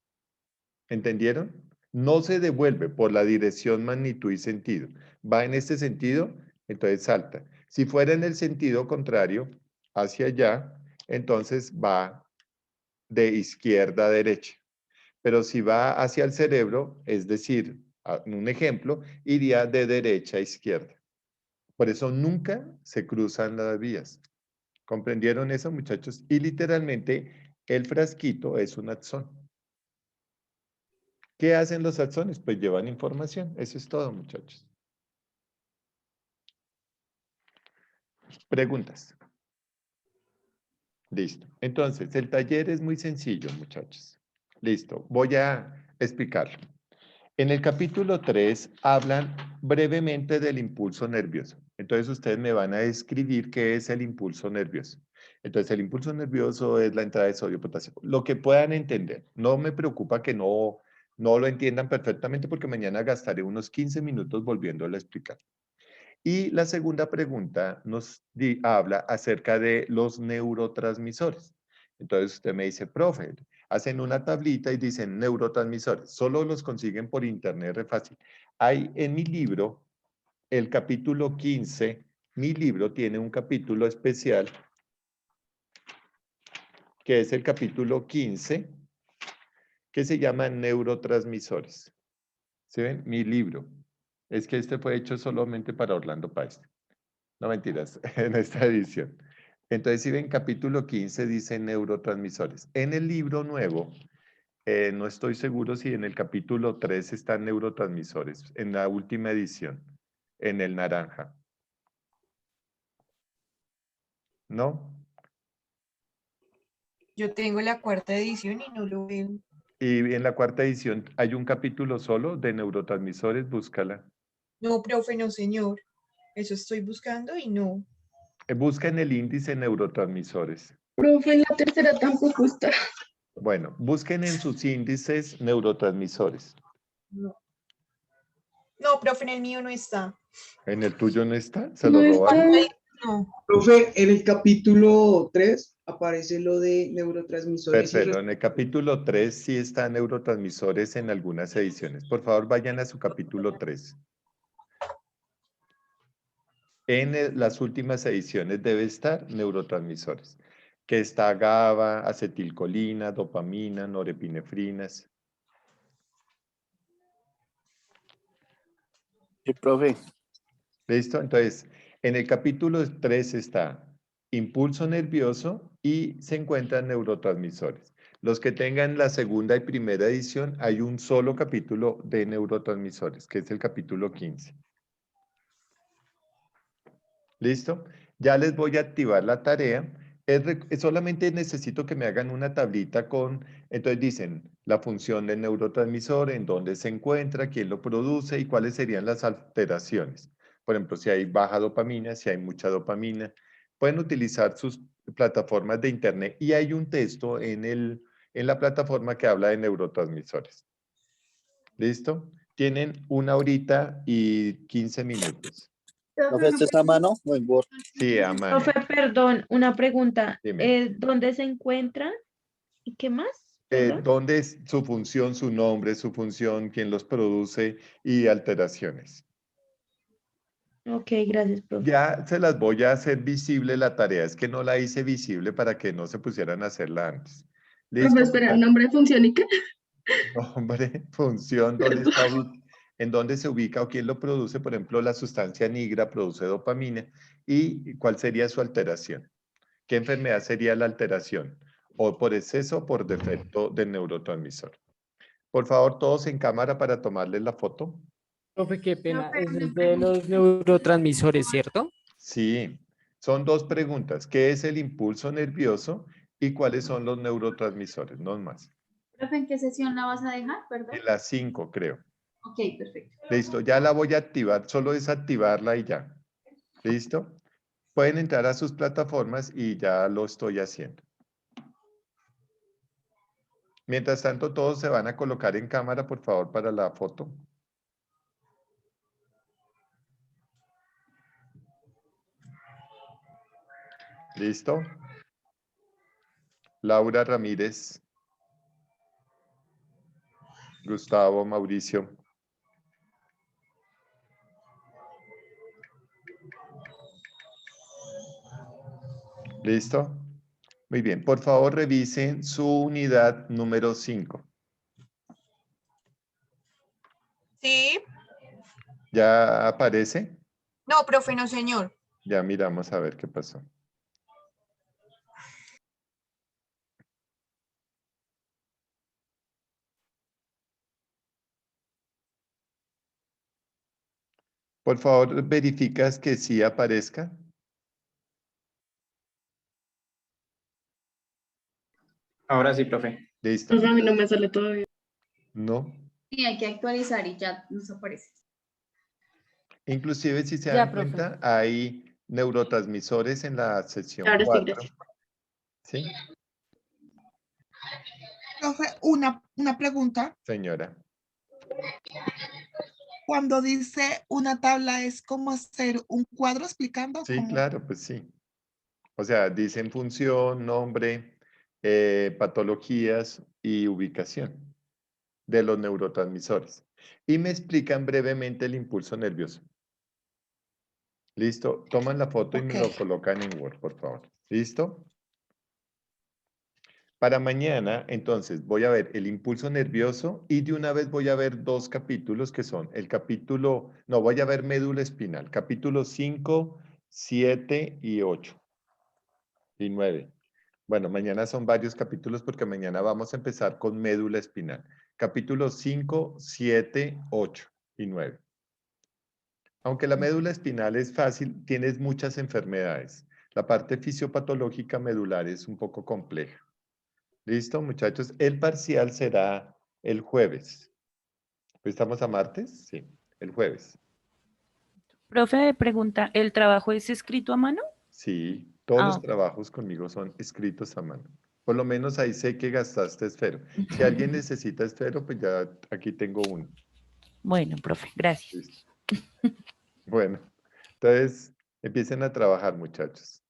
¿Entendieron? No se devuelve por la dirección, magnitud y sentido. Va en este sentido, entonces salta. Si fuera en el sentido contrario, hacia allá, entonces va de izquierda a derecha. Pero si va hacia el cerebro, es decir, un ejemplo, iría de derecha a izquierda. Por eso nunca se cruzan las vías. ¿Comprendieron eso, muchachos? Y literalmente el frasquito es un axón. ¿Qué hacen los axones? Pues llevan información. Eso es todo, muchachos. ¿Preguntas? Listo. Entonces, el taller es muy sencillo, muchachos. Listo. Voy a explicarlo. En el capítulo 3 hablan brevemente del impulso nervioso. Entonces, ustedes me van a describir qué es el impulso nervioso. Entonces, el impulso nervioso es la entrada de sodio potasio. Lo que puedan entender. No me preocupa que no lo entiendan perfectamente porque mañana gastaré unos 15 minutos volviéndolo a explicar. Y la segunda pregunta nos habla acerca de los neurotransmisores. Entonces usted me dice, profe, hacen una tablita y dicen neurotransmisores. Solo los consiguen por internet, re fácil. Hay en mi libro, el capítulo 15, mi libro tiene un capítulo especial, que es el capítulo 15, que se llama neurotransmisores. ¿Sí ven? Mi libro. Es que este fue hecho solamente para Orlando Páez. No mentiras, en esta edición. Entonces, si ven, capítulo 15 dice neurotransmisores. En el libro nuevo, no estoy seguro si en el capítulo 3 están neurotransmisores, en la última edición, en el naranja. ¿No? Yo tengo la cuarta edición y no lo veo. Y en la cuarta edición hay un capítulo solo de neurotransmisores, búscala. No, profe, no, señor. Eso estoy buscando y no. Busca en el índice neurotransmisores. Profe, en la tercera tampoco está. Bueno, busquen en sus índices neurotransmisores. No. No, profe, en el mío no está. ¿En el tuyo no está? ¿Se No lo está. robaron? No. Profe, en el capítulo 3 aparece lo de neurotransmisores. Perfecto, en el capítulo 3 sí están neurotransmisores en algunas ediciones. Por favor, vayan a su capítulo 3. En las últimas ediciones debe estar neurotransmisores, que está GABA, acetilcolina, dopamina, norepinefrinas. Sí, profe. ¿Listo? Entonces, en el capítulo 3 está impulso nervioso y se encuentran neurotransmisores. Los que tengan la segunda y primera edición, hay un solo capítulo de neurotransmisores, que es el capítulo 15. ¿Listo? Ya les voy a activar la tarea. Solamente necesito que me hagan una tablita con, entonces dicen, la función del neurotransmisor, en dónde se encuentra, quién lo produce y cuáles serían las alteraciones. Por ejemplo, si hay baja dopamina, si hay mucha dopamina. Pueden utilizar sus plataformas de internet y hay un texto en la plataforma que habla de neurotransmisores. ¿Listo? Tienen 1 horita y 15 minutos. Profe, ¿este es a mano o en Word? Sí, a mano. Profe, perdón, una pregunta. Dime. ¿Dónde se encuentran? ¿Y qué más? Perdón. ¿Dónde es su función, su nombre, su función, quién los produce y alteraciones? Ok, gracias, profe. Ya se las voy a hacer visible la tarea, es que no la hice visible para que no se pusieran a hacerla antes. ¿Listo? Profe, espera, nombre, función y qué. Nombre, función, dónde está, en dónde se ubica o quién lo produce. Por ejemplo, la sustancia nigra produce dopamina y cuál sería su alteración. ¿Qué enfermedad sería la alteración? O por exceso o por defecto del neurotransmisor. Por favor, todos en cámara para tomarles la foto. Profe, qué pena. Profe, Eso una es de los pregunta. neurotransmisores, ¿cierto? Sí, son 2 preguntas. ¿Qué es el impulso nervioso y cuáles son los neurotransmisores? No más. Profe, ¿en qué sesión la vas a dejar? Perdón. En las 5, creo. Ok, perfecto. Listo, ya la voy a activar. Solo es activarla y ya. ¿Listo? Pueden entrar a sus plataformas y ya lo estoy haciendo. Mientras tanto, todos se van a colocar en cámara, por favor, para la foto. ¿Listo? Laura Ramírez. Gustavo, Mauricio. ¿Listo? Muy bien. Por favor, revisen su unidad número 5. Sí. ¿Ya aparece? No, profe, no, señor. Ya miramos a ver qué pasó. Por favor, verificas que sí aparezca. Ahora sí, profe. Listo. Pues a mí no me sale todavía. No. Sí, hay que actualizar y ya nos aparece. Inclusive, si se Ya, dan profe. cuenta, hay neurotransmisores en la sección Ahora sí, 4. gracias. ¿Sí? Profe, una pregunta. Señora. Cuando dice una tabla, ¿es como hacer un cuadro explicando? Sí, cómo? claro, pues sí. O sea, dicen función, nombre, patologías y ubicación de los neurotransmisores. Y me explican brevemente el impulso nervioso. ¿Listo? Toman la foto y me lo colocan en Word, por favor. ¿Listo? Para mañana, entonces, voy a ver el impulso nervioso y de una vez voy a ver 2 capítulos que son el capítulo, no, voy a ver médula espinal, capítulos 5, 7 y 8 y 9. Bueno, mañana son varios capítulos porque mañana vamos a empezar con médula espinal. Capítulos 5, 7, 8 y 9. Aunque la médula espinal es fácil, tienes muchas enfermedades. La parte fisiopatológica medular es un poco compleja. ¿Listo, muchachos? El parcial será el jueves. ¿Estamos a martes? Sí, el jueves. Profe, pregunta, ¿el trabajo es escrito a mano? Sí, todos los Ah. trabajos conmigo son escritos a mano. Por lo menos ahí sé que gastaste esfero. Si alguien necesita esfero, pues ya aquí tengo uno. Bueno, profe, gracias. Listo. Bueno, entonces empiecen a trabajar, muchachos.